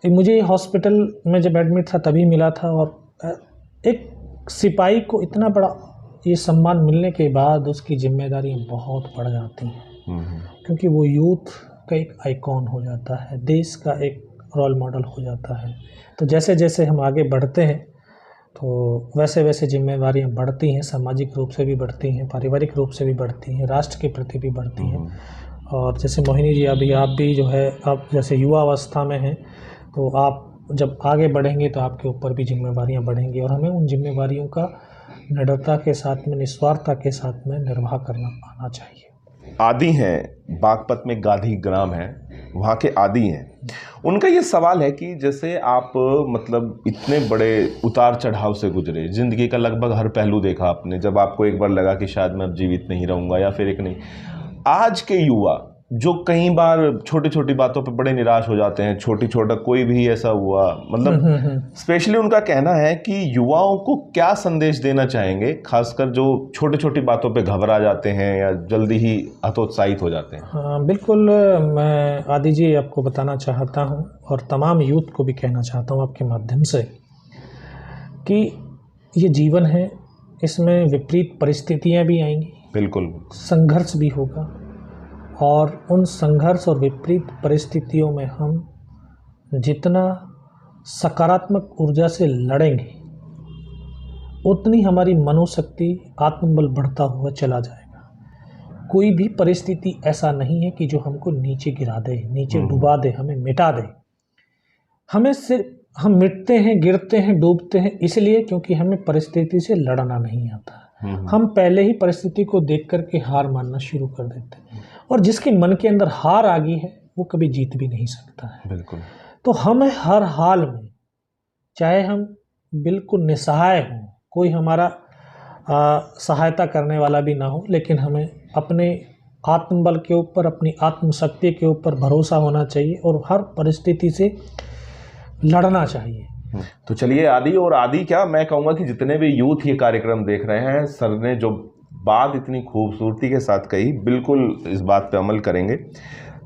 मुझे हॉस्पिटल में जब एडमिट था तभी मिला था और एक सिपाही को इतना बड़ा ये सम्मान मिलने के बाद उसकी जिम्मेदारी बहुत बढ़ जाती हैं क्योंकि वो यूथ का एक आइकॉन हो जाता है, देश का एक रोल मॉडल हो जाता है। तो जैसे जैसे हम आगे बढ़ते हैं तो वैसे वैसे जिम्मेदारियां बढ़ती हैं, सामाजिक रूप से भी बढ़ती हैं, पारिवारिक रूप से भी बढ़ती हैं, राष्ट्र के प्रति भी बढ़ती हैं। और जैसे मोहिनी जी, अभी आप भी जो है, आप जैसे युवा अवस्था में हैं तो आप जब आगे बढ़ेंगे तो आपके ऊपर भी जिम्मेवारियां बढ़ेंगी और हमें उन जिम्मेवारियों का निडरता के साथ में, निस्वार्थता के साथ में निर्वाह करना आना चाहिए। आदि हैं, बागपत में गाधी ग्राम है, वहाँ के आदि हैं। उनका ये सवाल है कि जैसे आप मतलब इतने बड़े उतार चढ़ाव से गुजरे, ज़िंदगी का लगभग हर पहलू देखा आपने, जब आपको एक बार लगा कि शायद मैं अब जीवित नहीं रहूँगा या फिर एक नहीं, आज के युवा जो कई बार छोटी छोटी बातों पे बड़े निराश हो जाते हैं, छोटी छोटा कोई भी ऐसा हुआ, मतलब स्पेशली उनका कहना है कि युवाओं को क्या संदेश देना चाहेंगे, खासकर जो छोटी छोटी बातों पे घबरा जाते हैं या जल्दी ही हतोत्साहित हो जाते हैं? हाँ बिल्कुल, मैं आदि जी आपको बताना चाहता हूँ और तमाम यूथ को भी कहना चाहता हूँ आपके माध्यम से कि ये जीवन है, इसमें विपरीत परिस्थितियाँ भी आएंगी, बिल्कुल संघर्ष भी होगा और उन संघर्ष और विपरीत परिस्थितियों में हम जितना सकारात्मक ऊर्जा से लड़ेंगे उतनी हमारी मनोशक्ति, आत्मबल बढ़ता हुआ चला जाएगा। कोई भी परिस्थिति ऐसा नहीं है कि जो हमको नीचे गिरा दे, नीचे डुबा दे, हमें मिटा दे। हमें सिर्फ हम मिटते हैं, गिरते हैं, डूबते हैं इसलिए क्योंकि हमें परिस्थिति से लड़ना नहीं आता। हम पहले ही परिस्थिति को देख करके हार मानना शुरू कर देते हैं, और जिसके मन के अंदर हार आ गई है वो कभी जीत भी नहीं सकता है। बिल्कुल। तो हमें हर हाल में, चाहे हम बिल्कुल निसहाय हों, कोई हमारा सहायता करने वाला भी ना हो, लेकिन हमें अपने आत्मबल के ऊपर, अपनी आत्मशक्ति के ऊपर भरोसा होना चाहिए और हर परिस्थिति से लड़ना चाहिए। तो चलिए आदि, और आदि क्या मैं कहूँगा कि जितने भी यूथ ये कार्यक्रम देख रहे हैं, सर ने जो बात इतनी खूबसूरती के साथ कही, बिल्कुल इस बात पे अमल करेंगे।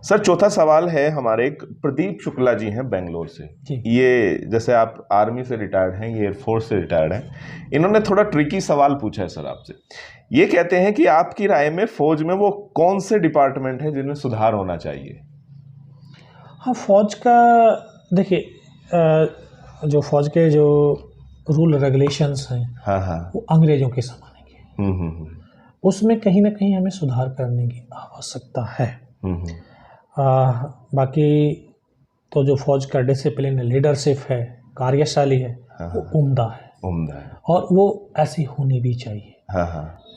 सर चौथा सवाल है हमारे, एक प्रदीप शुक्ला जी हैं बेंगलोर से। ये जैसे आप आर्मी से रिटायर्ड हैं, ये एयरफोर्स से रिटायर्ड हैं, इन्होंने थोड़ा ट्रिकी सवाल पूछा है सर आपसे। ये कहते हैं कि आपकी राय में फौज में वो कौन से डिपार्टमेंट हैं जिनमें सुधार होना चाहिए? हाँ, फौज का देखिए, जो फौज के जो रूल रेगुलेशंस हैं, हाँ, वो अंग्रेजों के ज़माने के, उसमें कहीं ना कहीं हमें सुधार करने की आवश्यकता है। बाकी तो जो फौज का डिसिप्लिन, लीडरशिप है, कार्यशैली है, वो उम्दा है और वो ऐसी होनी भी चाहिए।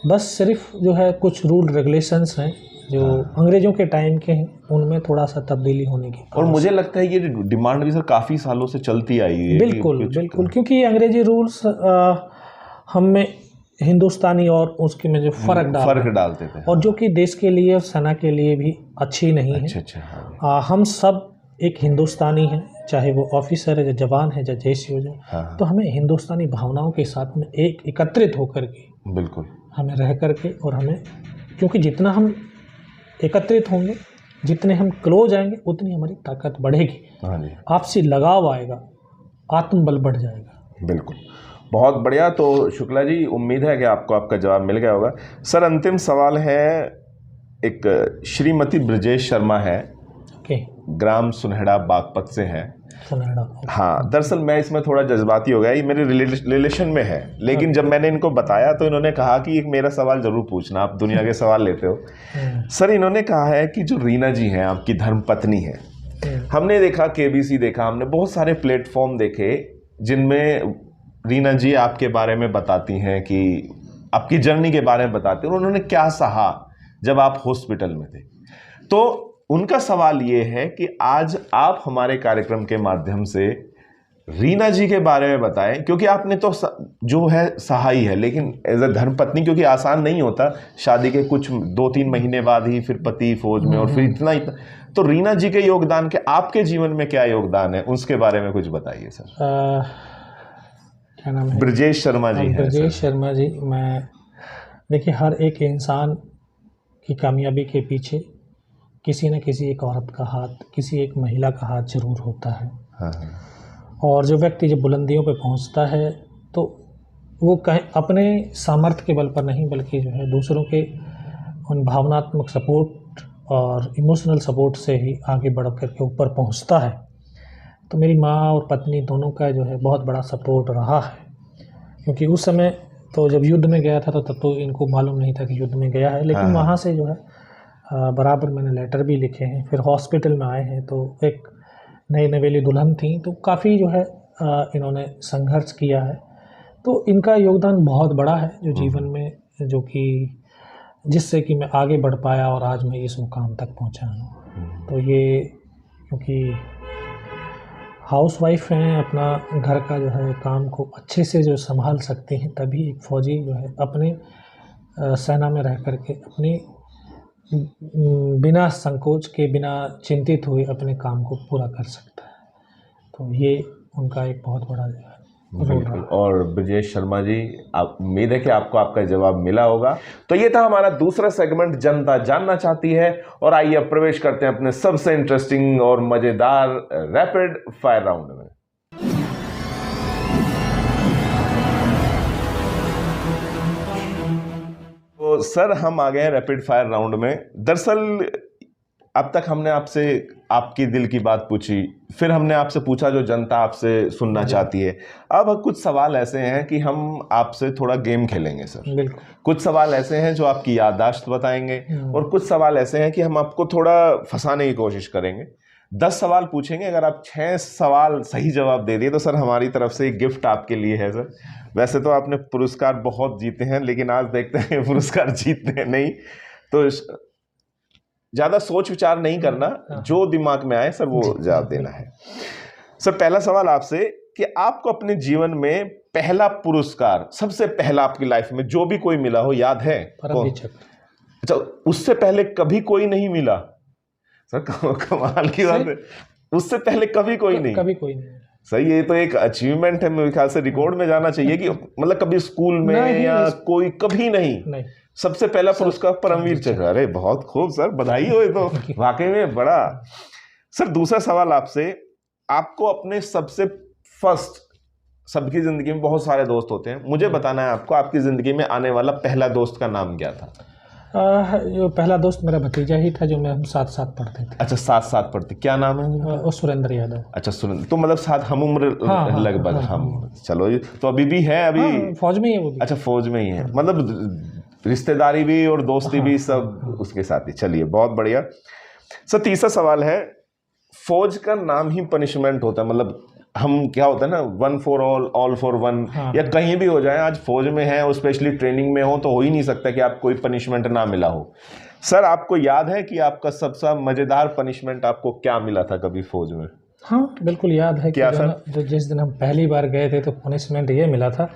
बस सिर्फ जो है कुछ रूल रेगुलेशंस हैं जो अंग्रेजों के टाइम के हैं, उनमें थोड़ा सा तब्दीली होने की। और मुझे लगता है ये डिमांड भी सर काफ़ी सालों से चलती आई है। बिल्कुल, क्योंकि ये अंग्रेजी रूल्स हम में हिंदुस्तानी और उसके में जो फ़र्क डालते थे, और जो कि देश के लिए और सेना के लिए भी अच्छी नहीं है। हम सब एक हिंदुस्तानी हैं, चाहे वो ऑफिसर है, या जवान है, या जैसी हो जाए। तो हमें हिंदुस्तानी भावनाओं के साथ में एक एकत्रित होकर के बिल्कुल हमें रह करके, और हमें, क्योंकि जितना हम एकत्रित होंगे, जितने हम क्लोज आएंगे, उतनी हमारी ताकत बढ़ेगी, आपसी लगाव आएगा, आत्मबल बढ़ जाएगा। बिल्कुल, बहुत बढ़िया। तो शुक्ला जी, उम्मीद है कि आपको आपका जवाब मिल गया होगा। सर अंतिम सवाल है, एक श्रीमती ब्रजेश शर्मा है, ग्राम सुनहड़ा बागपत से है। हाँ, दरअसल मैं इसमें थोड़ा जज्बाती हो गया, ये मेरे रिलेशन में है, लेकिन जब मैंने इनको बताया तो इन्होंने कहा कि एक मेरा सवाल जरूर पूछना, आप दुनिया के सवाल लेते हो। सर इन्होंने कहा है कि जो रीना जी हैं, आपकी धर्मपत्नी है, हमने देखा, केबीसी देखा, हमने बहुत सारे प्लेटफॉर्म देखे जिनमें रीना जी आपके बारे में बताती हैं, कि आपकी जर्नी के बारे में बताती हैं, और उन्होंने क्या सहा जब आप हॉस्पिटल में थे। तो उनका सवाल ये है कि आज आप हमारे कार्यक्रम के माध्यम से रीना जी के बारे में बताएं, क्योंकि आपने तो जो है सहाई है, लेकिन एज अ धर्मपत्नी, क्योंकि आसान नहीं होता, शादी के कुछ 2-3 महीने बाद ही फिर पति फौज में, और फिर इतना तो रीना जी के योगदान के, आपके जीवन में क्या योगदान है, उसके बारे में कुछ बताइए सर। क्या नाम है? ब्रजेश शर्मा जी हैं। ब्रजेश शर्मा जी, मैं देखिए, हर एक इंसान की कामयाबी के पीछे किसी न किसी एक औरत का हाथ, किसी एक महिला का हाथ जरूर होता है। और जो व्यक्ति जब बुलंदियों पे पहुंचता है, तो वो कहीं अपने सामर्थ्य के बल पर नहीं, बल्कि जो है दूसरों के उन भावनात्मक सपोर्ट और इमोशनल सपोर्ट से ही आगे बढ़ कर के ऊपर पहुंचता है। तो मेरी माँ और पत्नी दोनों का जो है बहुत बड़ा सपोर्ट रहा है, क्योंकि उस समय तो जब युद्ध में गया था, तो तब तो इनको मालूम नहीं था कि युद्ध में गया है, लेकिन वहाँ से जो है बराबर मैंने लेटर भी लिखे हैं। फिर हॉस्पिटल में आए हैं, तो एक नई नवेली दुल्हन थी, तो काफ़ी जो है इन्होंने संघर्ष किया है। तो इनका योगदान बहुत बड़ा है जो जीवन में, जो कि जिससे कि मैं आगे बढ़ पाया और आज मैं इस मुकाम तक पहुंचा हूँ। तो ये, क्योंकि हाउसवाइफ हैं, अपना घर का जो है काम को अच्छे से जो संभाल सकती हैं, तभी एक फ़ौजी जो है अपने सेना में रह करके अपनी बिना संकोच के, बिना चिंतित हुए अपने काम को पूरा कर सकता है। तो ये उनका एक बहुत बड़ा जो है। बिल्कुल। और ब्रजेश शर्मा जी, उम्मीद है कि आपको आपका जवाब मिला होगा। तो ये था हमारा दूसरा सेगमेंट, जनता जानना चाहती है। और आइए अब प्रवेश करते हैं अपने सबसे इंटरेस्टिंग और मजेदार रैपिड फायर राउंड में। तो सर हम आ गए हैं रैपिड फायर राउंड में। दरअसल अब तक हमने आपसे आपकी दिल की बात पूछी, फिर हमने आपसे पूछा जो जनता आपसे सुनना चाहती है। अब कुछ सवाल ऐसे हैं कि हम आपसे थोड़ा गेम खेलेंगे सर। बिल्कुल। कुछ सवाल ऐसे हैं जो आपकी याददाश्त बताएंगे और कुछ सवाल ऐसे हैं कि हम आपको थोड़ा फंसाने की कोशिश करेंगे। 10 सवाल पूछेंगे, अगर आप 6 सवाल सही जवाब दे दिए तो सर हमारी तरफ से एक गिफ्ट आपके लिए है सर। वैसे तो आपने पुरस्कार बहुत जीते हैं, लेकिन आज देखते हैं पुरस्कार जीतते नहीं, तो ज़्यादा सोच विचार नहीं करना, जो दिमाग में आए सर वो जवाब देना है। सर पहला सवाल आपसे कि आपको अपने जीवन में पहला पुरस्कार, सबसे पहला आपकी लाइफ में जो भी कोई मिला हो, याद है? परमवीर चक्र। अच्छा, उससे पहले कभी कोई नहीं मिला? सर कमाल की बात है, उससे पहले कभी कोई नहीं? कभी कोई नहीं। सही, ये तो एक अचीवमेंट है, मेरे ख्याल से रिकॉर्ड में जाना चाहिए कि मतलब कभी स्कूल में या कोई कभी नहीं। सबसे पहला पुरस्कार परमवीर चक्र। अरे बहुत खूब सर, बधाई हो, ये तो वाकई में बड़ा। सर दूसरा सवाल आपसे, आपको अपने सबसे फर्स्ट, सबकी जिंदगी में बहुत सारे दोस्त होते हैं, मुझे बताना है आपको आपकी जिंदगी में आने वाला पहला दोस्त का नाम क्या था? जो पहला दोस्त मेरा भतीजा ही था, जो हम साथ साथ पढ़ते थे। अच्छा, साथ साथ पढ़ते, क्या नाम है? वो सुरेंद्र यादव। अच्छा सुरेंद्र, तो मतलब साथ हम उम्र लगभग हम। चलो, तो अभी भी है? अभी फौज में ही है वो भी। अच्छा, फौज में ही है, मतलब रिश्तेदारी भी और दोस्ती भी सब उसके साथ ही। चलिए बहुत बढ़िया। सर तीसरा सवाल है, फौज का नाम ही पनिशमेंट होता है, मतलब हम क्या होता है ना, 1 for all for one, या कहीं भी हो जाए, आज फौज में है और स्पेशली ट्रेनिंग में हो तो हो ही नहीं सकता कि आप कोई पनिशमेंट ना मिला हो। सर आपको याद है कि आपका सबसे मजेदार पनिशमेंट आपको क्या मिला था कभी फौज में? हाँ बिल्कुल याद है। क्या सर? जो जिस दिन हम पहली बार गए थे तो पनिशमेंट ये मिला था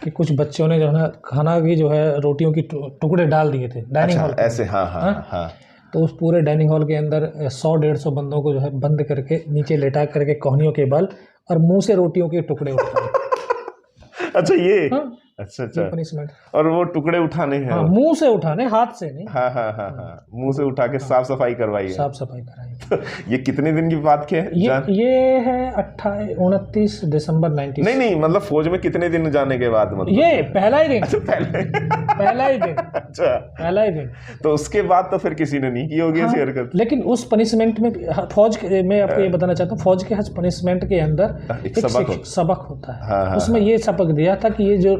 कि कुछ बच्चों ने जो है ना खाना की जो है रोटियों की टुकड़े डाल दिए थे डाइनिंग हॉल ऐसे। हाँ। तो उस पूरे डाइनिंग हॉल के अंदर 100-150 बंदों को जो है बंद करके नीचे लेटा करके कोहनियों के बल और मुंह से रोटियों के टुकड़े उठाए। अच्छा ये हाँ? अच्छा पनिशमेंट। और वो टुकड़े उठाने हैं? हाँ, मुंह से उठाने, हाथ से नहीं। हाँ, मुंह से उठा के साफ सफाई करवाई है। साफ सफाई कराई। तो ये कितने दिन की बात के है? ये है 29 दिसंबर 90। नहीं, मतलब फौज में कितने दिन जाने के बाद? मतलब ये पहला ही दिन। अच्छा, पहला ही दिन। अच्छा, पहला ही दिन। तो उसके बाद तो फिर किसी ने नहीं की होगी ऐसी हरकत? लेकिन उस पनिशमेंट में फौज में आपको ये बताना चाहता हूँ, फौज के हज पनिशमेंट के अंदर एक सबक होता है। उसमें ये सबक दिया था कि ये जो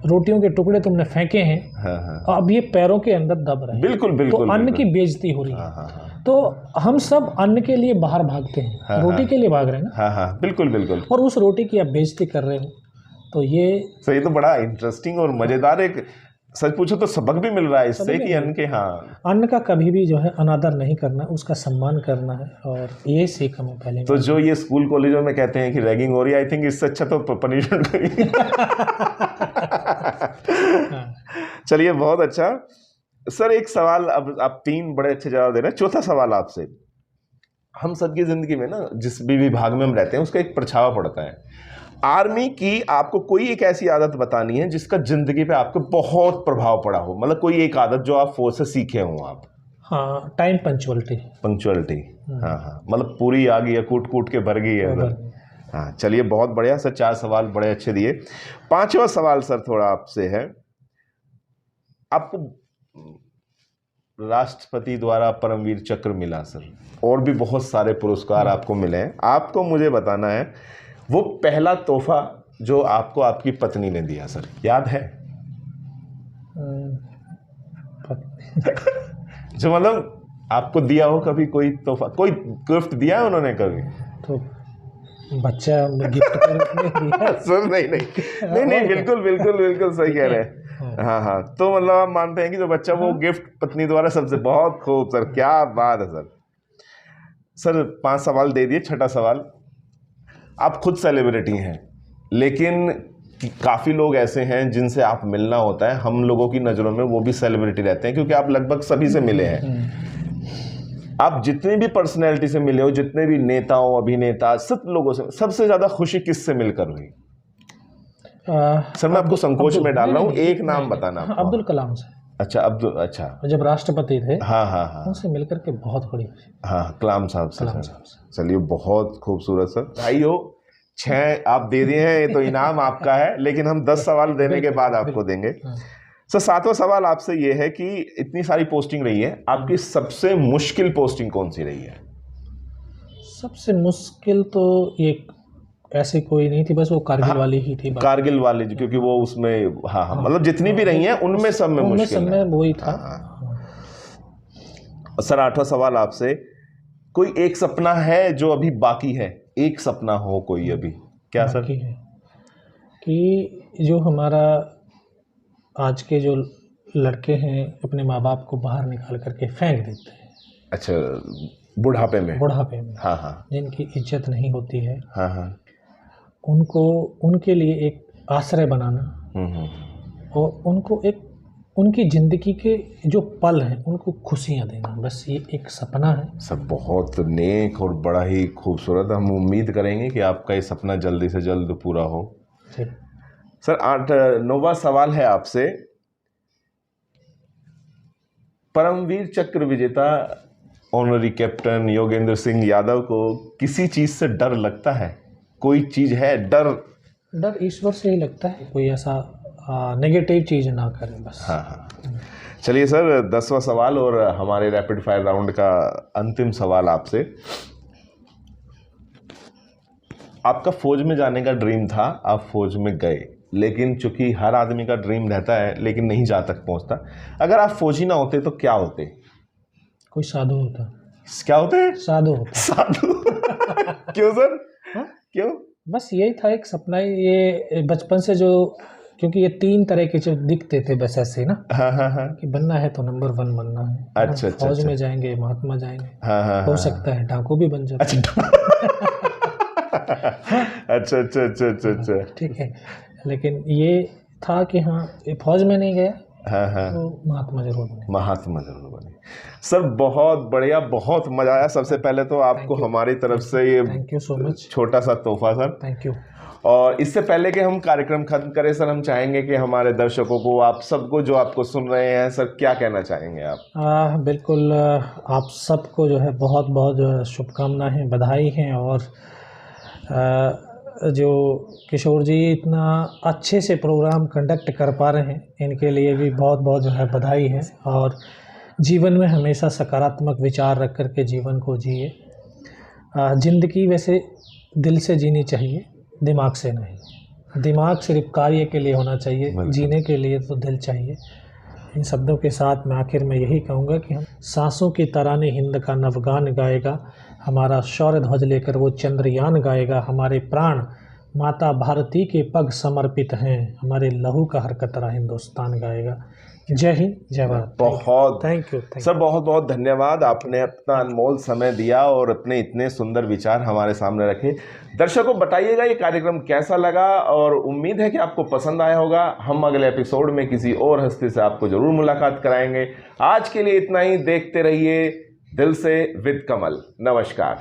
रोटियों के टुकड़े तुमने फेंके हैं, अब ये पैरों के अंदर दब रहे हैं। बिल्कुल। तो अन्न की बेइज्जती हो रही है। तो हम सब अन्न के लिए बाहर भागते हैं, रोटी के लिए भाग रहे हैं ना। बिल्कुल। और उस रोटी की आप बेइज्जती कर रहे हो, तो ये सही, तो बड़ा इंटरेस्टिंग और मजेदार एक, सच पूछो तो सबक भी मिल रहा है इससे कि अन्न के अन्न का कभी भी जो है अनादर नहीं करना, उसका सम्मान करना है, और ये सीख हमें पहले। तो जो ये स्कूल कॉलेजों में कहते हैं कि रैगिंग हो रही है, आई थिंक इससे अच्छा तो पनिशमेंट करिए। चलिए बहुत अच्छा। सर एक सवाल, अब आप 3 बड़े अच्छे जवाब दे रहे हैं, चौथा सवाल आपसे, हम सबकी जिंदगी में ना जिस भी विभाग में हम रहते हैं उसका एक परछावा पड़ता है। आर्मी की आपको कोई एक ऐसी आदत बतानी है जिसका जिंदगी पे आपको बहुत प्रभाव पड़ा हो, मतलब कोई एक आदत जो आप फौज से सीखे हो आप। हाँ, टाइम पंक्चुअलिटी। हाँ, मतलब पूरी आ गई है, कूट के भर गई है। हाँ चलिए बहुत बढ़िया सर, 4 सवाल बड़े अच्छे दिए। 5वां सवाल सर थोड़ा आपसे है, आपको राष्ट्रपति द्वारा परमवीर चक्र मिला सर, और भी बहुत सारे पुरस्कार आपको मिले हैं, आपको मुझे बताना है वो पहला तोहफा जो आपको आपकी पत्नी ने दिया सर, याद है? जो मतलब आपको दिया हो कभी, कोई तोहफा, कोई गिफ्ट दिया है उन्होंने कभी? तो बच्चा गिफ्ट के रूप में दिया सर? नहीं, बिल्कुल सही कह रहे हैं। हाँ, तो मतलब आप मानते हैं कि जो बच्चा वो गिफ्ट पत्नी द्वारा, सबसे बहुत खूब सर, क्या बात है सर। सर 5 सवाल दे दिए, 6ठा सवाल, आप खुद सेलिब्रिटी हैं, लेकिन काफ़ी लोग ऐसे हैं जिनसे आप मिलना होता है, हम लोगों की नज़रों में वो भी सेलिब्रिटी रहते हैं क्योंकि आप लगभग सभी से मिले हैं। आप जितने भी पर्सनैलिटी से मिले हो, जितने भी नेताओं, अभिनेता, सब लोगों से सबसे ज़्यादा खुशी किससे मिलकर हुई? सर मैं आपको संकोच में डाल रहा हूँ, एक नाम बताना। अब्दुल कलाम से। अच्छा, अच्छा, जब राष्ट्रपति थे। हाँ, उनसे मिलकर के बहुत बड़ी खुशी। हाँ, कलाम साहब से। चलिए बहुत खूबसूरत सर। भाई हो 6 आप दे दिए हैं, ये तो इनाम आपका है, लेकिन हम 10 सवाल देने के बाद आपको देंगे। सर 7वां सवाल आपसे ये है कि इतनी सारी पोस्टिंग रही है, आपकी सबसे मुश्किल पोस्टिंग कौन सी रही है? सबसे मुश्किल तो ये ऐसे कोई नहीं थी, बस वो कारगिल वाली ही थी। कारगिल वाली, क्योंकि वो उसमें हाँ मतलब जितनी भी रही हैं उनमें सब में मुश्किल है। वही था। सर 8वां सवाल आपसे, कोई एक सपना है जो अभी बाकी है? एक सपना हो कोई अभी, क्या सर? है कि जो हमारा आज के जो लड़के हैं अपने माँ बाप को बाहर निकाल करके फेंक देते हैं। अच्छा, बुढ़ापे में? बुढ़ापे में, हाँ हाँ। जिनकी इज्जत नहीं होती है, हाँ हाँ। उनको, उनके लिए एक आश्रय बनाना और उनको एक, उनकी ज़िंदगी के जो पल हैं उनको खुशियाँ देना, बस ये एक सपना है। सब बहुत नेक और बड़ा ही खूबसूरत। हम उम्मीद करेंगे कि आपका ये सपना जल्दी से जल्द पूरा हो। सर 9वां सवाल है आपसे, परमवीर चक्र विजेता ऑनरी कैप्टन योगेंद्र सिंह यादव को किसी चीज़ से डर लगता है? कोई चीज़ है डर? डर ईश्वर से ही लगता है, कोई ऐसा नेगेटिव चीज़ ना करें बस। हाँ हाँ। चलिए सर 10वां सवाल और हमारे रैपिड फायर राउंड का अंतिम सवाल आपसे। आपका फौज में जाने का ड्रीम था, आप फौज में गए, लेकिन चूंकि हर आदमी का ड्रीम रहता है लेकिन नहीं जा तक पहुंचता। अगर आप फौजी ना होते तो क्या होते? कोई साधु होता। क्या होते? साधु होता। साधु? क्यों सर? हाँ? क्यों? बस यही था एक सपना, ये बचपन से जो, क्योंकि ये 3 तरह के जो दिखते थे बस ऐसे ना। हाँ हाँ हाँ। कि बनना है तो नंबर 1 बनना है। अच्छा अच्छा। फौज में जाएंगे, महात्मा जाएंगे। हाँ हाँ। हो सकता है डाकू भी बन जाए। अच्छा अच्छा अच्छा अच्छा अच्छा। ठीक है, लेकिन ये था कि हाँ फौज में नहीं गया। हाँ हाँ। तो महात्मा जरूर बने। महात्मा जरूर बने। सर बहुत बढ़िया, बहुत मजा आया। सबसे पहले तो आपको हमारी तरफ से ये थैंक यू सो मच, छोटा सा तोहफा सर। Thank you. और इससे पहले कि हम कार्यक्रम खत्म करें सर, हम चाहेंगे कि हमारे दर्शकों को, आप सबको जो आपको सुन रहे हैं सर, क्या कहना चाहेंगे आप? बिल्कुल, आप सबको जो है बहुत बहुत जो है शुभकामनाएं, बधाई हैं। और जो किशोर जी इतना अच्छे से प्रोग्राम कंडक्ट कर पा रहे हैं, इनके लिए भी बहुत बहुत जो है बधाई है। और जीवन में हमेशा सकारात्मक विचार रख कर के जीवन को जिए। ज़िंदगी वैसे दिल से जीनी चाहिए, दिमाग से नहीं। दिमाग सिर्फ कार्य के लिए होना चाहिए, जीने के लिए तो दिल चाहिए। इन शब्दों के साथ मैं आखिर में यही कहूँगा कि हम सांसों की तराने हिंद का नवगान गाएगा, हमारा शौर्य ध्वज लेकर वो चंद्रयान गाएगा, हमारे प्राण माता भारती के पग समर्पित हैं, हमारे लहू का हर कतरा हिंदुस्तान गाएगा। जय हिंद, जय भारत। बहुत थैंक यू सर, बहुत बहुत धन्यवाद। आपने अपना अनमोल समय दिया और अपने इतने सुंदर विचार हमारे सामने रखे। दर्शकों बताइएगा ये कार्यक्रम कैसा लगा, और उम्मीद है कि आपको पसंद आया होगा। हम अगले एपिसोड में किसी और हस्ती से आपको जरूर मुलाकात कराएंगे। आज के लिए इतना ही। देखते रहिए दिल से विद कमल। नमस्कार।